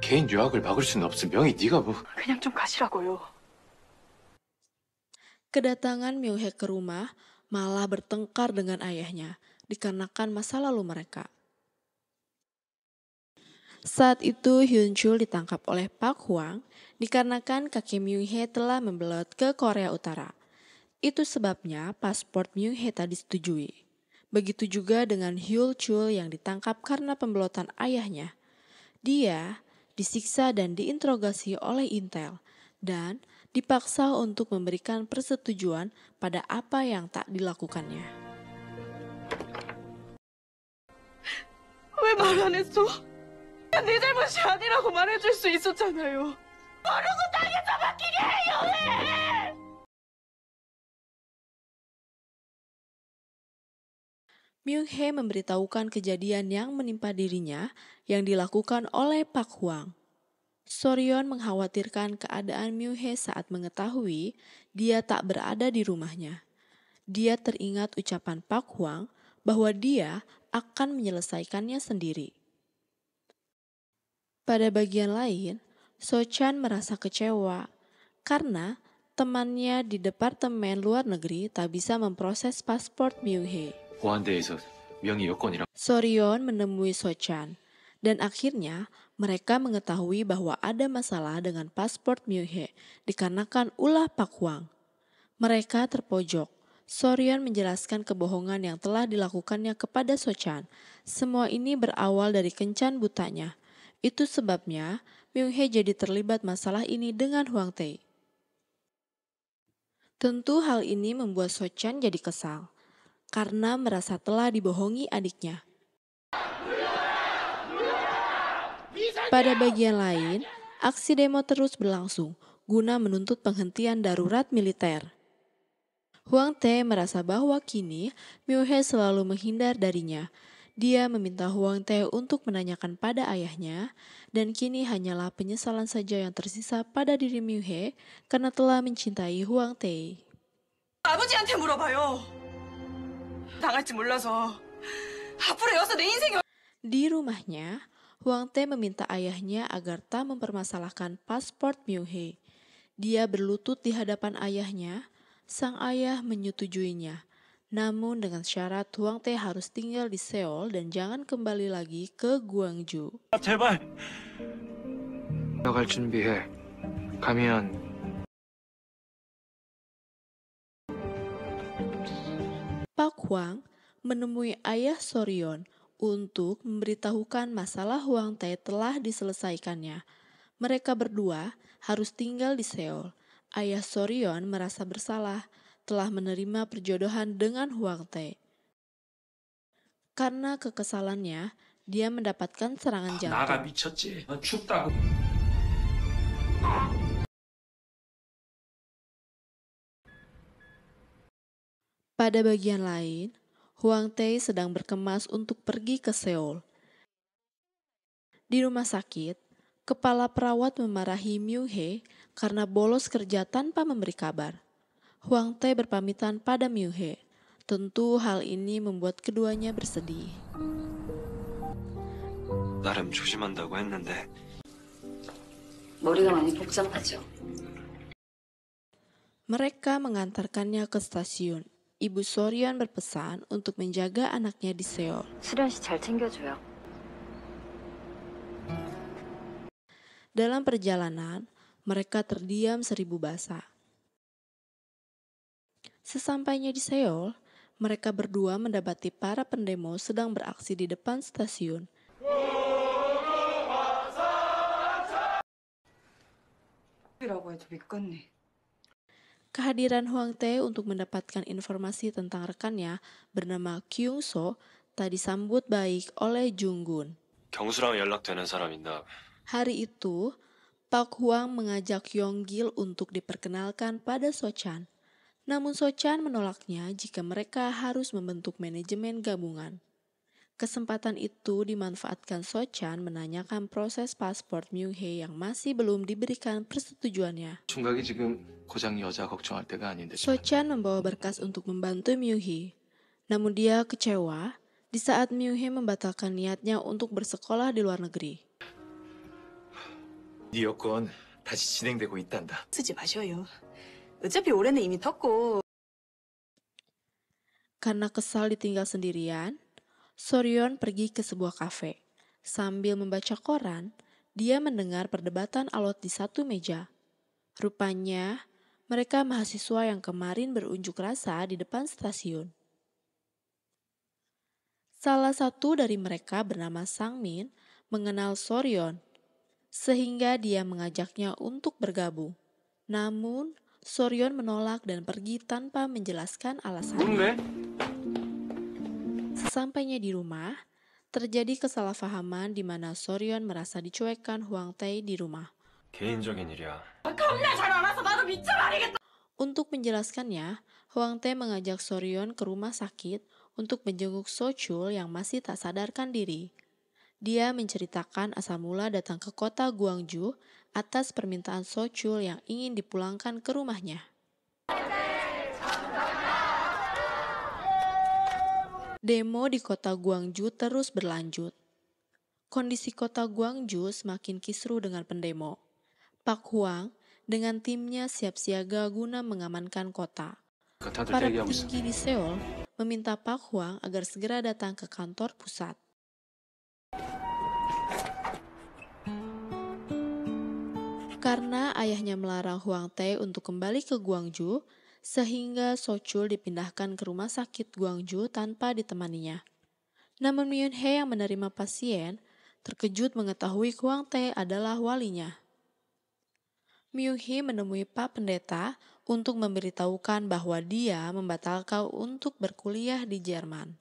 개인 유학을 막을 수는 없어. 명희 네가 뭐. 그냥 좀 가시라고요. Kedatangan Myung Hae ke rumah malah bertengkar dengan ayahnya dikarenakan masa lalu mereka. Saat itu Hyun Chul ditangkap oleh Pak Hwang dikarenakan kakek Myung Hae telah membelot ke Korea Utara. Itu sebabnya paspor Myung Hae tak disetujui. Begitu juga dengan Hyun Chul yang ditangkap karena pembelotan ayahnya. Dia disiksa dan diinterogasi oleh Intel dan dipaksa untuk memberikan persetujuan pada apa yang tak dilakukannya. 왜 말 안 했어? 네 잘못이 아니라고 말해줄 수 있었잖아요. 모르고 당해서 맡기게 해요, 왜? Myung Hae memberitahukan kejadian yang menimpa dirinya yang dilakukan oleh Pak Hwang. Soryeon mengkhawatirkan keadaan Myung Hae saat mengetahui dia tak berada di rumahnya. Dia teringat ucapan Pak Hwang bahwa dia akan menyelesaikannya sendiri. Pada bagian lain, So Chan merasa kecewa karena temannya di Departemen Luar Negeri tak bisa memproses paspor Myung Hae. 보안대에서 명의 여권이랑 Soryeon menemui So Chan dan akhirnya mereka mengetahui bahwa ada masalah dengan paspor Myung Hae dikarenakan ulah Pak Hwang. Mereka terpojok. Soryeon menjelaskan kebohongan yang telah dilakukannya kepada So Chan. Semua ini berawal dari kencan butanya. Itu sebabnya Myung Hae jadi terlibat masalah ini dengan Hwang Tae. Tentu hal ini membuat So Chan jadi kesal karena merasa telah dibohongi adiknya. Pada bagian lain, aksi demo terus berlangsung guna menuntut penghentian darurat militer. Hwang Tae merasa bahwa kini Myung Hae selalu menghindar darinya. Dia meminta Hwang Tae untuk menanyakan pada ayahnya dan kini hanyalah penyesalan saja yang tersisa pada diri Myung Hae karena telah mencintai Hwang Tae. 아버지한테 물어봐요. 당할지 몰라서 앞으로 여서 내 인생이 Di rumahnya, Hwang Tae meminta ayahnya agar tak mempermasalahkan paspor Myung Hae. Dia berlutut di hadapan ayahnya. Sang ayah menyetujuinya. Namun dengan syarat Hwang Tae harus tinggal di Seoul dan jangan kembali lagi ke Gwangju. 제발. 나갈 준비해. 가면 Pak Hwang menemui ayah Soryon untuk memberitahukan masalah Hwang Tae telah diselesaikannya. Mereka berdua harus tinggal di Seoul. Ayah Soryon merasa bersalah telah menerima perjodohan dengan Hwang Tae. Karena kekesalannya, dia mendapatkan serangan jantung. 미쳤지. 넌 춥다고. Pada bagian lain, Hwang Tae sedang berkemas untuk pergi ke Seoul. Di rumah sakit, kepala perawat memarahi Myung Hee karena bolos kerja tanpa memberi kabar. Hwang Tae berpamitan pada Myung Hee. Tentu hal ini membuat keduanya bersedih. 나름 조심한다고 했는데 머리가 많이 복잡하죠. Mereka mengantarkannya ke stasiun. Ibu Soryon berpesan untuk menjaga anaknya di Seoul. 수련 씨 잘 챙겨줘요. Dalam perjalanan, mereka terdiam 1000 bahasa. Sesampainya di Seoul, mereka berdua mendapati para pendemo sedang beraksi di depan stasiun. 이라고 해도 믿겠니? Kehadiran Hwang Tae untuk mendapatkan informasi tentang rekannya bernama Kyung So tak disambut baik oleh Jung-gun. 경수랑 연락되는 사람 있나? Hari itu, Pak Hwang mengajak Yong-gil untuk diperkenalkan pada So-chan. Namun So-chan menolaknya jika mereka harus membentuk manajemen gabungan. Kesempatan itu dimanfaatkan So-chan menanyakan proses paspor Myung Hee yang masih belum diberikan persetujuannya. 총각이 지금 고작 여자 걱정할 때가 아닌데. So-chan membawa berkas untuk membantu Myung Hee. Namun dia kecewa di saat Myung Hee membatalkan niatnya untuk bersekolah di luar negeri. 네 여권 다시 진행되고 있단다. 쓰지 마셔요. 어차피 올해는 이미 텄고. Karena kesal ditinggal sendirian, Soryon pergi ke sebuah kafe. Sambil membaca koran, dia mendengar perdebatan alot di satu meja. Rupanya, mereka mahasiswa yang kemarin berunjuk rasa di depan stasiun. Salah satu dari mereka bernama Sang-min mengenal Soryon, sehingga dia mengajaknya untuk bergabung. Namun, Soryon menolak dan pergi tanpa menjelaskan alasannya. Sesampainya di rumah, terjadi kesalahpahaman di mana Soryon merasa dicuekkan Hwang Tae di rumah. 개인적인 일이야. 겁나 잘 알아서 나도 미쳐버리겠다. Untuk menjelaskannya, Hwang Tae mengajak Soryon ke rumah sakit untuk menjenguk So-chul yang masih tak sadarkan diri. Dia menceritakan asal mula datang ke kota Gwangju atas permintaan So-chul yang ingin dipulangkan ke rumahnya. Demo di kota Gwangju terus berlanjut. Kondisi kota Gwangju semakin kisruh dengan pendemo. Pak Hwang dengan timnya siap siaga guna mengamankan kota. Para petinggi di Seoul meminta Pak Hwang agar segera datang ke kantor pusat. Karena ayahnya melarang Hwang Tae untuk kembali ke Gwangju, sehingga So-chul dipindahkan ke rumah sakit Gwangju tanpa ditemaninya. Namun Myung Hee yang menerima pasien terkejut mengetahui Hwang Tae adalah walinya. Myung Hee menemui Pak Pendeta untuk memberitahukan bahwa dia membatalkan untuk berkuliah di Jerman.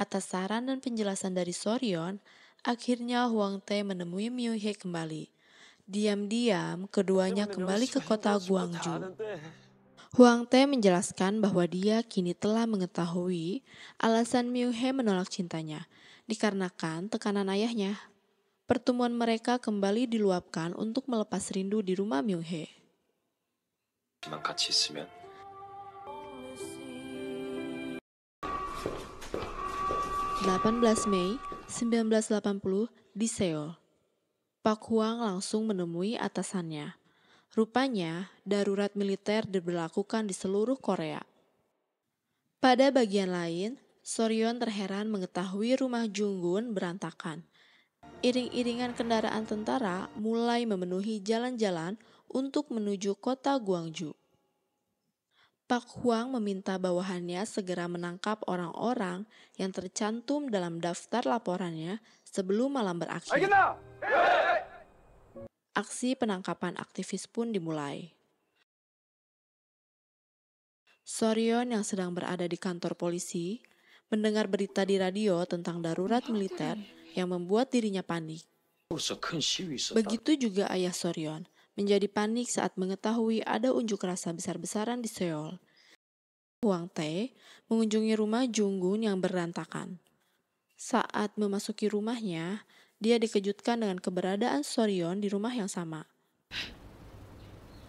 Atas saran dan penjelasan dari Soryon, akhirnya Hwang Tae menemui Myung Hee kembali. Diam-diam, keduanya kembali ke kota Gwangju. Hwang Tae menjelaskan bahwa dia kini telah mengetahui alasan Myung Hee menolak cintanya, dikarenakan tekanan ayahnya. Pertemuan mereka kembali diluapkan untuk melepas rindu di rumah Myung Hee. 같이 있으면 18 Mei 1980 di Seoul. Pak Hwang langsung menemui atasannya. Rupanya, darurat militer diberlakukan di seluruh Korea. Pada bagian lain, Soryon terheran mengetahui rumah Jung-gun berantakan. Iring-iringan kendaraan tentara mulai memenuhi jalan-jalan untuk menuju kota Gwangju. Pak Huang meminta bawahannya segera menangkap orang-orang yang tercantum dalam daftar laporannya sebelum malam berakhir. Aksi penangkapan aktivis pun dimulai. Soryon yang sedang berada di kantor polisi mendengar berita di radio tentang darurat militer yang membuat dirinya panik. Begitu juga ayah Soryon menjadi panik saat mengetahui ada unjuk rasa besar-besaran di Seoul. Huang Tae mengunjungi rumah Junggun yang berantakan. Saat memasuki rumahnya, dia dikejutkan dengan keberadaan Soryon di rumah yang sama.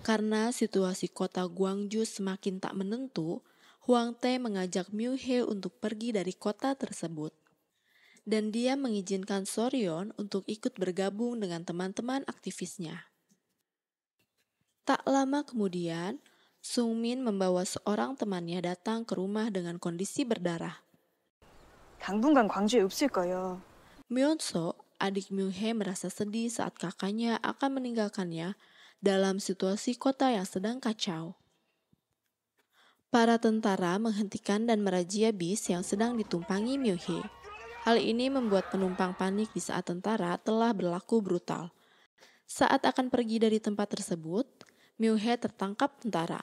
Karena situasi kota Gwangju semakin tak menentu, Huang Tae mengajak Myu Hye untuk pergi dari kota tersebut. Dan dia mengizinkan Soryon untuk ikut bergabung dengan teman-teman aktivisnya. Tak lama kemudian, Sung Min membawa seorang temannya datang ke rumah dengan kondisi berdarah. 당분간 광주에 없을 거예요. Myeon So, adik Myu Hye, merasa sedih saat kakaknya akan meninggalkannya dalam situasi kota yang sedang kacau. Para tentara menghentikan dan merazia bis yang sedang ditumpangi Myu Hye. Hal ini membuat penumpang panik di saat tentara telah berlaku brutal. Saat akan pergi dari tempat tersebut, Myu Hye tertangkap tentara.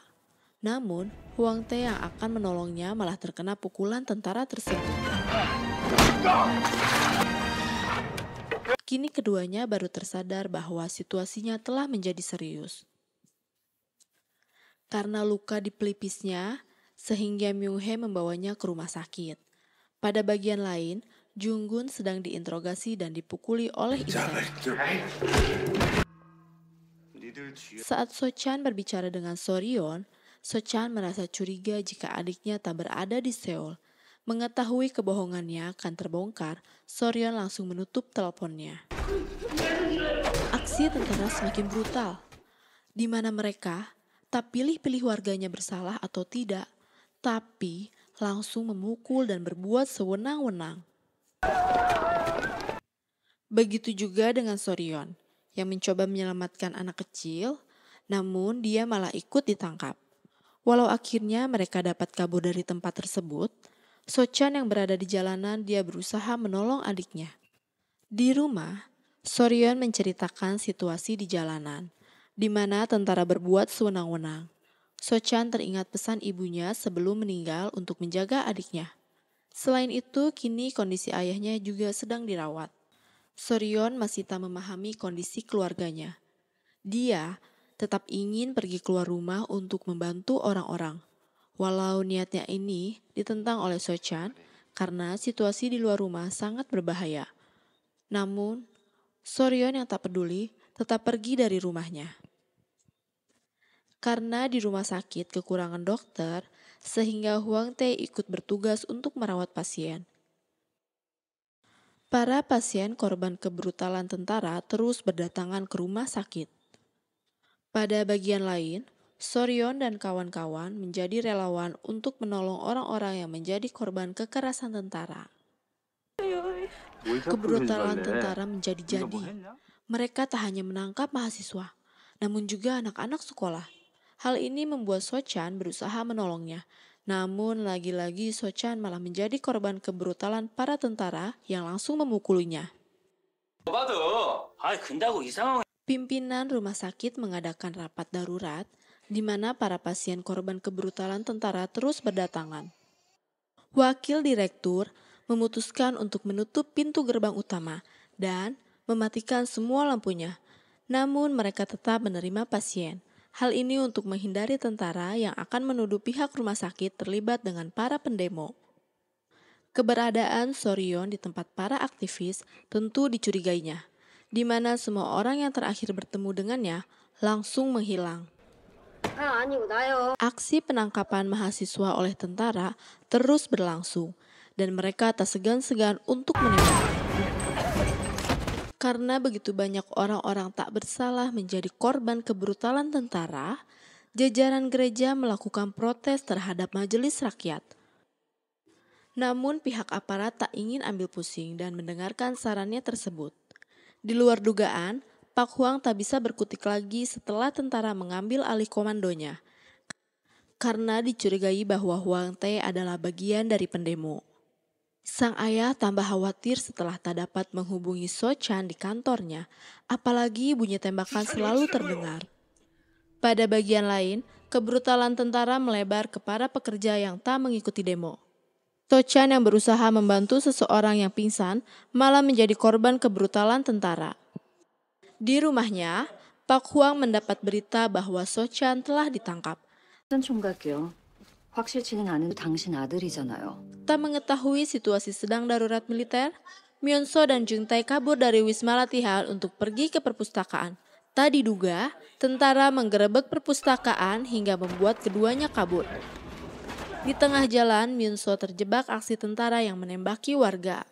Namun, Huang Tae yang akan menolongnya malah terkena pukulan tentara tersebut. Kini keduanya baru tersadar bahwa situasinya telah menjadi serius. Karena luka di pelipisnya, sehingga Myu Hye membawanya ke rumah sakit. Pada bagian lain, Junggun sedang diinterogasi dan dipukuli oleh Isen. Saat So-chan berbicara dengan Soryon, So-chan merasa curiga jika adiknya tak berada di Seoul. Mengetahui kebohongannya akan terbongkar, Soryon langsung menutup teleponnya. Aksi tentara semakin brutal, di mana mereka tak pilih-pilih warganya bersalah atau tidak, tapi langsung memukul dan berbuat sewenang-wenang. Begitu juga dengan Soryon yang mencoba menyelamatkan anak kecil, namun dia malah ikut ditangkap. Walau akhirnya mereka dapat kabur dari tempat tersebut, So-chan yang berada di jalanan dia berusaha menolong adiknya. Di rumah, Soryon menceritakan situasi di jalanan, di mana tentara berbuat sewenang-wenang. So-chan teringat pesan ibunya sebelum meninggal untuk menjaga adiknya. Selain itu, kini kondisi ayahnya juga sedang dirawat. Soryon masih tak memahami kondisi keluarganya. Dia tetap ingin pergi keluar rumah untuk membantu orang-orang. Walau niatnya ini ditentang oleh So-chan karena situasi di luar rumah sangat berbahaya. Namun, Soryon yang tak peduli tetap pergi dari rumahnya. Karena di rumah sakit kekurangan dokter, sehingga Huang Tae ikut bertugas untuk merawat pasien. Para pasien korban kebrutalan tentara terus berdatangan ke rumah sakit. Pada bagian lain, Soryon dan kawan-kawan menjadi relawan untuk menolong orang-orang yang menjadi korban kekerasan tentara. Kebrutalan tentara menjadi-jadi. Mereka tak hanya menangkap mahasiswa, namun juga anak-anak sekolah. Hal ini membuat So-chan berusaha menolongnya. Namun lagi-lagi So-chan malah menjadi korban kebrutalan para tentara yang langsung memukulinya. Pimpinan rumah sakit mengadakan rapat darurat di mana para pasien korban kebrutalan tentara terus berdatangan. Wakil direktur memutuskan untuk menutup pintu gerbang utama dan mematikan semua lampunya. Namun mereka tetap menerima pasien. Hal ini untuk menghindari tentara yang akan menuduh pihak rumah sakit terlibat dengan para pendemo. Keberadaan Soryon di tempat para aktivis tentu dicurigainya, di mana semua orang yang terakhir bertemu dengannya langsung menghilang. Aksi penangkapan mahasiswa oleh tentara terus berlangsung, dan mereka tak segan-segan untuk menembak. Karena begitu banyak orang-orang tak bersalah menjadi korban kebrutalan tentara, jajaran gereja melakukan protes terhadap majelis rakyat. Namun pihak aparat tak ingin ambil pusing dan mendengarkan sarannya tersebut. Di luar dugaan, Pak Huang tak bisa berkutik lagi setelah tentara mengambil alih komandonya. karena dicurigai bahwa Huang Tae adalah bagian dari pendemo. Sang ayah tambah khawatir setelah tak dapat menghubungi So Chan di kantornya, apalagi bunyi tembakan selalu terdengar. Pada bagian lain, kebrutalan tentara melebar ke para pekerja yang tak mengikuti demo. So Chan yang berusaha membantu seseorang yang pingsan malah menjadi korban kebrutalan tentara. Di rumahnya, Pak Huang mendapat berita bahwa So Chan telah ditangkap. 총각이요. 확실치는 않은 당신 아들이잖아요. Tak mengetahui situasi sedang darurat militer, Myun So dan Jung Tae kabur dari wisma latihan untuk pergi ke perpustakaan. Tak diduga, tentara menggerebek perpustakaan hingga membuat keduanya kabur. Di tengah jalan, Myun So terjebak aksi tentara yang menembaki warga.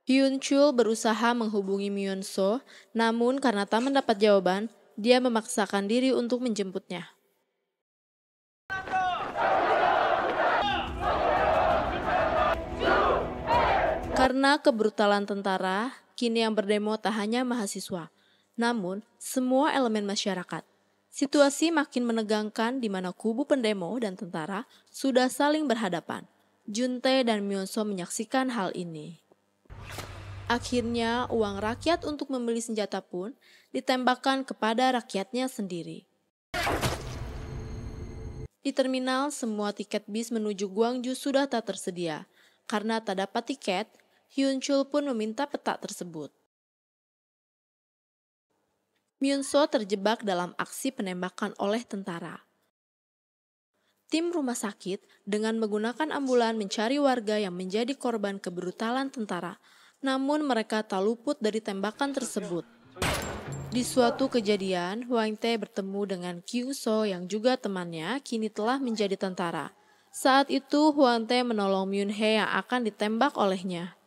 Hyun Chul berusaha menghubungi Myun So, namun karena tak mendapat jawaban, dia memaksakan diri untuk menjemputnya. Karena kebrutalan tentara, kini yang berdemo tak hanya mahasiswa, namun semua elemen masyarakat. Situasi makin menegangkan di mana kubu pendemo dan tentara sudah saling berhadapan. Jun Tae dan Myun So menyaksikan hal ini. Akhirnya, uang rakyat untuk membeli senjata pun ditembakkan kepada rakyatnya sendiri. Di terminal, semua tiket bis menuju Gwangju sudah tak tersedia. Karena tak dapat tiket, Hyun Chul pun meminta peta tersebut. Myun So terjebak dalam aksi penembakan oleh tentara. Tim rumah sakit dengan menggunakan ambulan mencari warga yang menjadi korban kebrutalan tentara, namun mereka tak luput dari tembakan tersebut. Di suatu kejadian, Huang Tae bertemu dengan Kyung So yang juga temannya kini telah menjadi tentara. Saat itu Huang Tae menolong Myun Hee yang akan ditembak olehnya.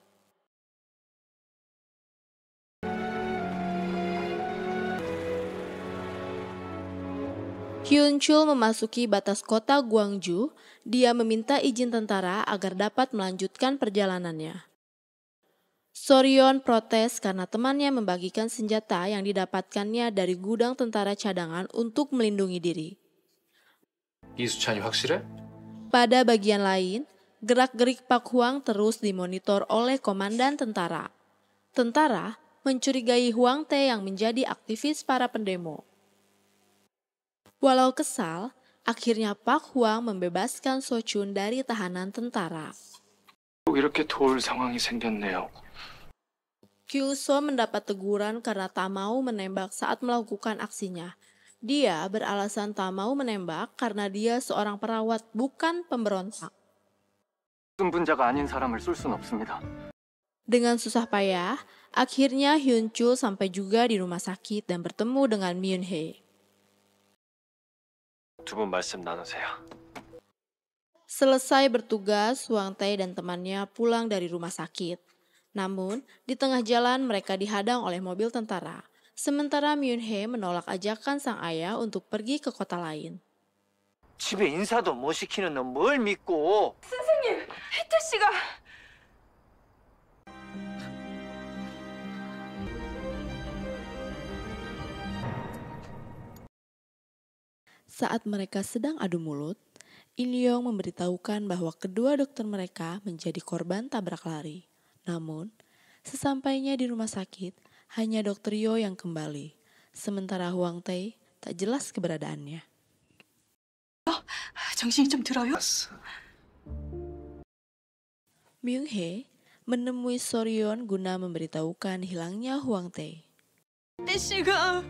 Hyun Chul memasuki batas kota Gwangju. Dia meminta izin tentara agar dapat melanjutkan perjalanannya. Soryeon protes karena temannya membagikan senjata yang didapatkannya dari gudang tentara cadangan untuk melindungi diri. 이수찬이 확실해? Pada bagian lain, gerak-gerik Pak Huang terus dimonitor oleh komandan tentara. Tentara mencurigai Huang Tae yang menjadi aktivis para pendemo. Walau kesal, akhirnya Pak Huang membebaskan So Chun dari tahanan tentara. 꼭 이렇게 도울 상황이 생겼네요. Kyung So mendapat teguran karena tak mau menembak saat melakukan aksinya. Dia beralasan tak mau menembak karena dia seorang perawat, bukan pemberontak. 분자가 아닌 사람을 쏠 순 없습니다. Dengan susah payah, akhirnya Hyun Chul sampai juga di rumah sakit dan bertemu dengan Myun Hee. 두 분 말씀 나누세요. Selesai bertugas, Huang Tae dan temannya pulang dari rumah sakit. Namun, di tengah jalan mereka dihadang oleh mobil tentara. Sementara Myun Hee menolak ajakan sang ayah untuk pergi ke kota lain. 집에 인사도 못 시키는 넌 뭘 믿고? 선생님, 혜태 씨가 Saat mereka sedang adu mulut, In Young memberitahukan bahwa kedua dokter mereka menjadi korban tabrak lari. Namun, sesampainya di rumah sakit, hanya dokter Yo yang kembali. Sementara Huang Tae tak jelas keberadaannya. 정신이 좀 들어요? Myung Hee menemui Soryeon guna memberitahukan hilangnya Huang Tae. 혜태 씨가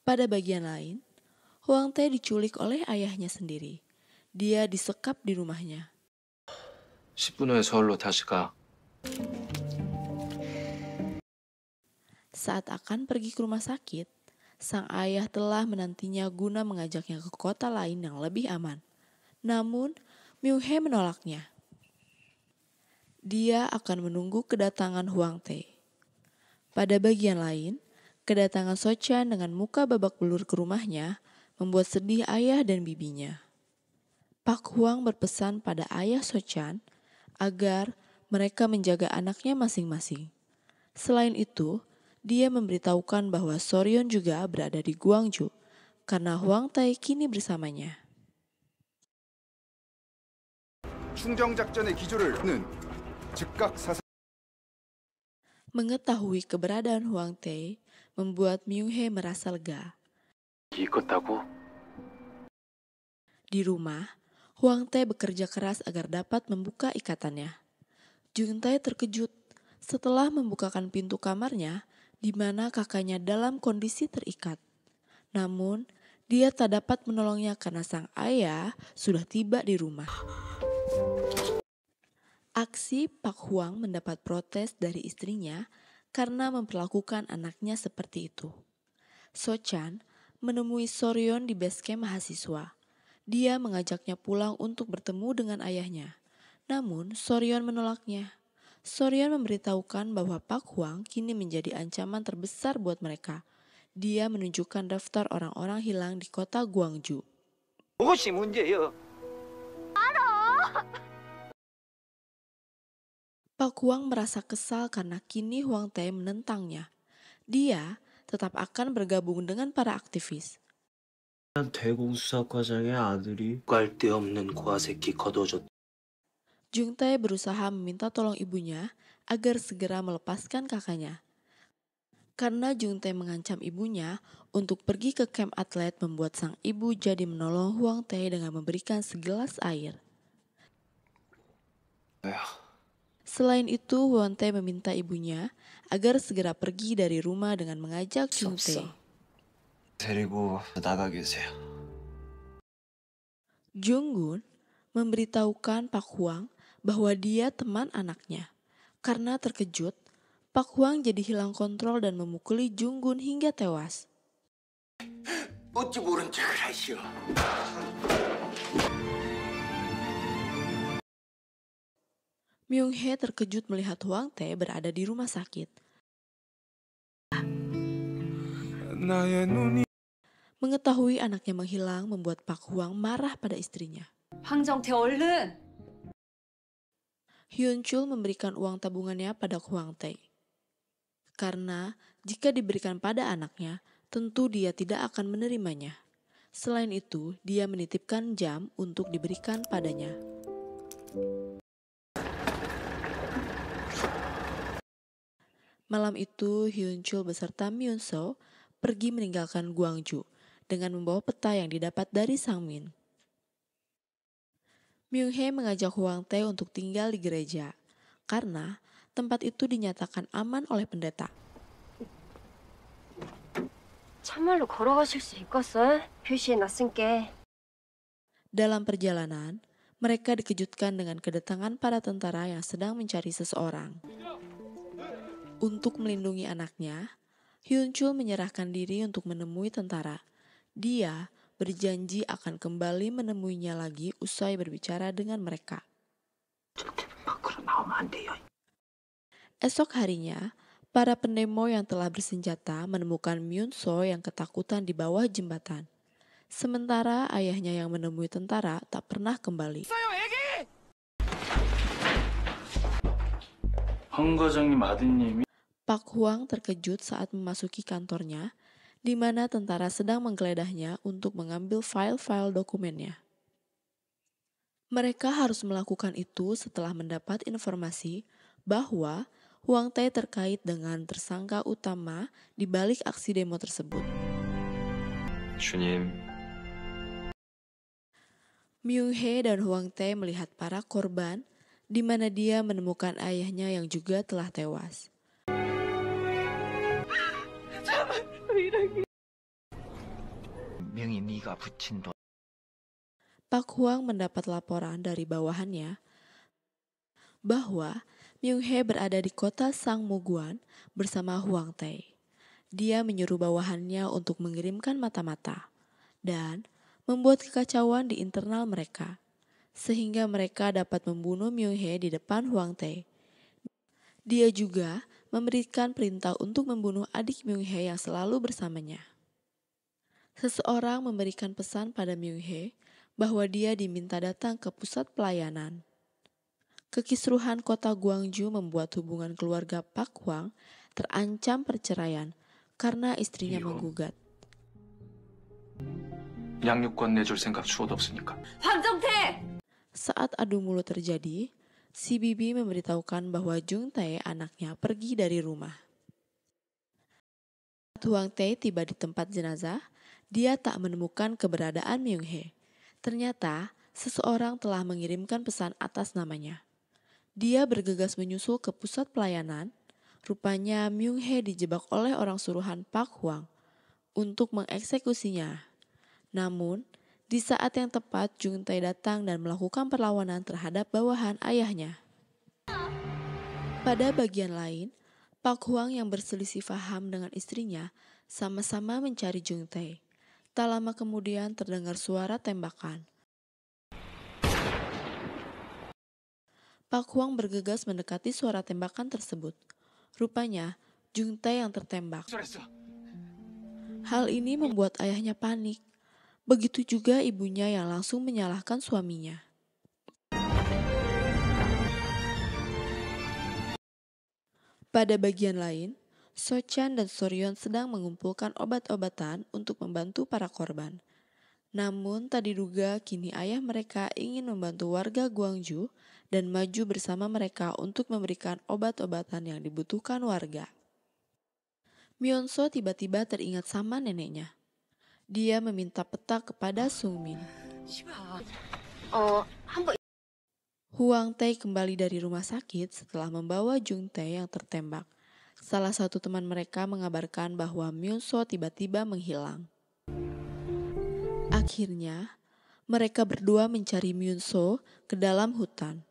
Pada bagian lain, Huang Tae diculik oleh ayahnya sendiri. Dia disekap di rumahnya. 10분 후에 서울로 다시 가. Saat akan pergi ke rumah sakit, sang ayah telah menantinya guna mengajaknya ke kota lain yang lebih aman. Namun, Myung Hee menolaknya. Dia akan menunggu kedatangan Huang Tae. Pada bagian lain, kedatangan So Chan dengan muka babak belur ke rumahnya membuat sedih ayah dan bibinya. Pak Huang berpesan pada ayah So Chan agar mereka menjaga anaknya masing-masing. Selain itu, dia memberitahukan bahwa Soryeon juga berada di Gwangju karena Huang Tae kini bersamanya. 충정 작전의 기조를 는 즉각 사살. Mengetahui keberadaan Huang Tae membuat Myung-hye merasa lega. 이겼다고? Di rumah, Huang Tae bekerja keras agar dapat membuka ikatannya. Jung Tae terkejut setelah membukakan pintu kamarnya di mana kakaknya dalam kondisi terikat. Namun, dia tak dapat menolongnya karena sang ayah sudah tiba di rumah. Aksi Pak Hwang mendapat protes dari istrinya karena memperlakukan anaknya seperti itu. So-chan menemui Soryeon di base camp mahasiswa. Dia mengajaknya pulang untuk bertemu dengan ayahnya. Namun, Soryeon menolaknya. Soryeon memberitahukan bahwa Pak Hwang kini menjadi ancaman terbesar buat mereka. Dia menunjukkan daftar orang-orang hilang di kota Gwangju. 무엇이 문제요? Pak Hwang merasa kesal karena kini Huang Tae menentangnya. Dia tetap akan bergabung dengan para aktivis. 대공수사과장의 아들이 깔데없는 고아새끼 거둬줬. Jung Tae berusaha meminta tolong ibunya agar segera melepaskan kakaknya. Karena Jung Tae mengancam ibunya untuk pergi ke kamp atlet membuat sang ibu jadi menolong Huang Tae dengan memberikan segelas air. Selain itu, Huang Tae meminta ibunya agar segera pergi dari rumah dengan mengajak Jung Tae. 데리고 나가 계세요. Jung-gun memberitahukan Pak Hwang bahwa dia teman anaknya. Karena terkejut, Pak Hwang jadi hilang kontrol dan memukuli Jung-gun hingga tewas. 어찌 모른 척을 하시오. Myung-hye terkejut melihat Huang Tae berada di rumah sakit. Mengetahui anaknya menghilang membuat Pak Hwang marah pada istrinya. 황정태 얼른! Hyun-chul memberikan uang tabungannya pada Huang Tae. Karena jika diberikan pada anaknya, tentu dia tidak akan menerimanya. Selain itu, dia menitipkan jam untuk diberikan padanya. Malam itu, Hyun-chul beserta Myun-soo pergi meninggalkan Gwangju dengan membawa peta yang didapat dari Sang Min. Myung-hye mengajak Huang Tae untuk tinggal di gereja karena tempat itu dinyatakan aman oleh pendeta. 참말로 걸어가실 수 있겠어요? 표시해놨으니까. Dalam perjalanan, mereka dikejutkan dengan kedatangan para tentara yang sedang mencari seseorang. Untuk melindungi anaknya, Hyun-chul menyerahkan diri untuk menemui tentara. Dia berjanji akan kembali menemuinya lagi usai berbicara dengan mereka. Esok harinya, para pendemo yang telah bersenjata menemukan Myun-soo yang ketakutan di bawah jembatan. Sementara ayahnya yang menemui tentara tak pernah kembali. 황 과장님 아드님이 Pak Hwang terkejut saat memasuki kantornya, di mana tentara sedang menggeledahnya untuk mengambil file-file dokumennya. Mereka harus melakukan itu setelah mendapat informasi bahwa Huang Tae terkait dengan tersangka utama di balik aksi demo tersebut. 주님, Myung-hye dan Huang Tae melihat para korban, di mana dia menemukan ayahnya yang juga telah tewas. 명이 네가 붙인 돈. Pak Hwang mendapat laporan dari bawahannya bahwa Myung-hye berada di kota Sangmuguan bersama Huang Tae. Dia menyuruh bawahannya untuk mengirimkan mata-mata dan membuat kekacauan di internal mereka, sehingga mereka dapat membunuh Myung-hye di depan Huang Tae. Dia juga memberikan perintah untuk membunuh adik Myung-hye yang selalu bersamanya. Seseorang memberikan pesan pada Myung-hye bahwa dia diminta datang ke pusat pelayanan. Kekisruhan kota Gwangju membuat hubungan keluarga Pak Hwang terancam perceraian karena istrinya menggugat. 양육권 내줄 생각 추호도 없으니까. 황정태! Saat adu mulut terjadi, si bibi memberitahukan bahwa Jung Tae anaknya pergi dari rumah. Saat Hwang Tae tiba di tempat jenazah, dia tak menemukan keberadaan Myung Hee. Ternyata, seseorang telah mengirimkan pesan atas namanya. Dia bergegas menyusul ke pusat pelayanan. Rupanya Myung Hee dijebak oleh orang suruhan Park Hwang untuk mengeksekusinya. Namun, di saat yang tepat Jung Tae datang dan melakukan perlawanan terhadap bawahan ayahnya. Pada bagian lain, Park Hwang yang berselisih paham dengan istrinya sama-sama mencari Jung Tae. Tak lama kemudian terdengar suara tembakan. Park Hwang bergegas mendekati suara tembakan tersebut. Rupanya, Jung Tae yang tertembak. Hal ini membuat ayahnya panik. Begitu juga ibunya yang langsung menyalahkan suaminya. Pada bagian lain, So-chan dan Soryeon sedang mengumpulkan obat-obatan untuk membantu para korban. Namun tak diduga kini ayah mereka ingin membantu warga Gwangju dan maju bersama mereka untuk memberikan obat-obatan yang dibutuhkan warga. Myun-so tiba-tiba teringat sama neneknya. Dia meminta peta kepada Sung-min. Hwang Tae kembali dari rumah sakit setelah membawa Jung Tae yang tertembak. Salah satu teman mereka mengabarkan bahwa Myun-so tiba-tiba menghilang. Akhirnya, mereka berdua mencari Myun-so ke dalam hutan.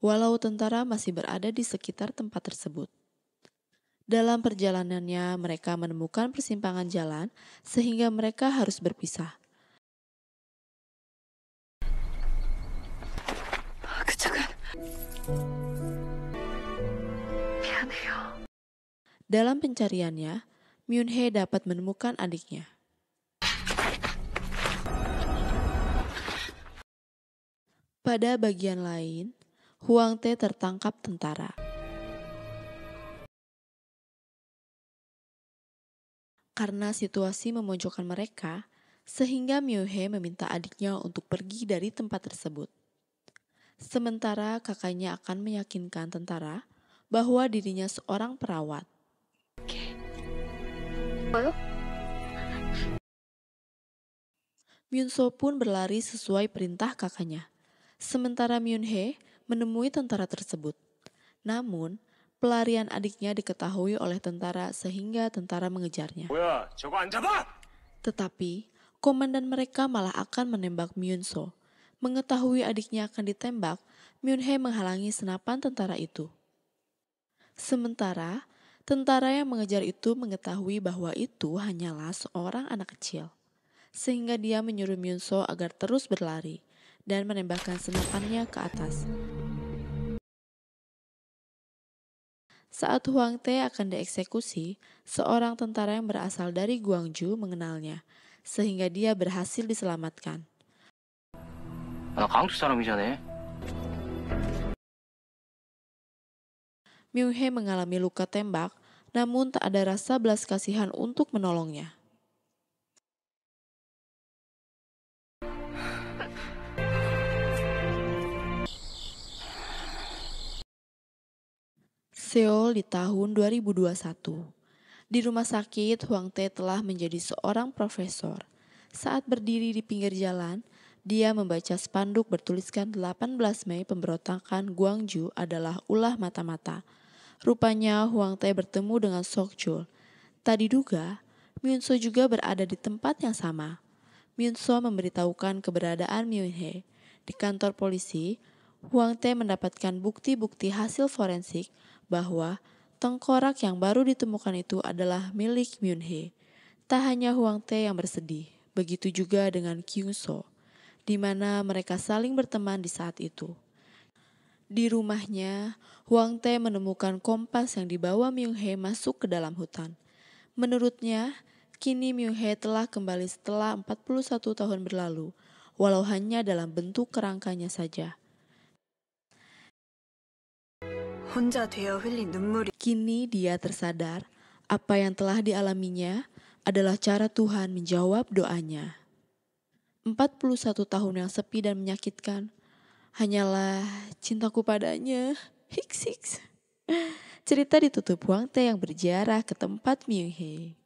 Walau tentara masih berada di sekitar tempat tersebut. Dalam perjalanannya, mereka menemukan persimpangan jalan sehingga mereka harus berpisah. Dalam pencariannya, Myun Hee dapat menemukan adiknya. Pada bagian lain, Hwang Tae tertangkap tentara. Karena situasi memojokkan mereka, sehingga Myung Hee meminta adiknya untuk pergi dari tempat tersebut. Sementara kakaknya akan meyakinkan tentara bahwa dirinya seorang perawat. Myun-so pun berlari sesuai perintah kakaknya. Sementara Myun Hee menemui tentara tersebut. Namun, pelarian adiknya diketahui oleh tentara sehingga tentara mengejarnya. Tetapi, komandan mereka malah akan menembak Myun-so. Mengetahui adiknya akan ditembak, Myun Hee menghalangi senapan tentara itu. Sementara, tentara yang mengejar itu mengetahui bahwa itu hanyalah seorang anak kecil. Sehingga dia menyuruh Myun-so agar terus berlari dan menembakkan senapannya ke atas. Saat Hwang Tae akan dieksekusi, seorang tentara yang berasal dari Gwangju mengenalnya, sehingga dia berhasil diselamatkan. Myung Hee mengalami luka tembak, namun tak ada rasa belas kasihan untuk menolongnya. Seoul di tahun 2021. Di rumah sakit, Hwang Tae telah menjadi seorang profesor. Saat berdiri di pinggir jalan, dia membaca spanduk bertuliskan 18 Mei pemberontakan Gwangju adalah ulah mata-mata. Rupanya Hwang Tae bertemu dengan Sok-chul. Tak diduga, Myun-so juga berada di tempat yang sama. Myun-so memberitahukan keberadaan Myun Hee. Di kantor polisi, Hwang Tae mendapatkan bukti-bukti hasil forensik bahwa tengkorak yang baru ditemukan itu adalah milik Myun Hee. Tak hanya Hwang Tae yang bersedih, begitu juga dengan Kyung-so, di mana mereka saling berteman di saat itu. Di rumahnya, Hwang Tae menemukan kompas yang dibawa Myung Hee masuk ke dalam hutan. Menurutnya, kini Myung Hee telah kembali setelah 41 tahun berlalu, walau hanya dalam bentuk kerangkanya saja. Kini dia tersadar apa yang telah dialaminya adalah cara Tuhan menjawab doanya. 41 tahun yang sepi dan menyakitkan, Hanyalah cintaku padanya. Hiks hiks. Cerita ditutup Hwang Tae yang berziarah ke tempat Myung Hae.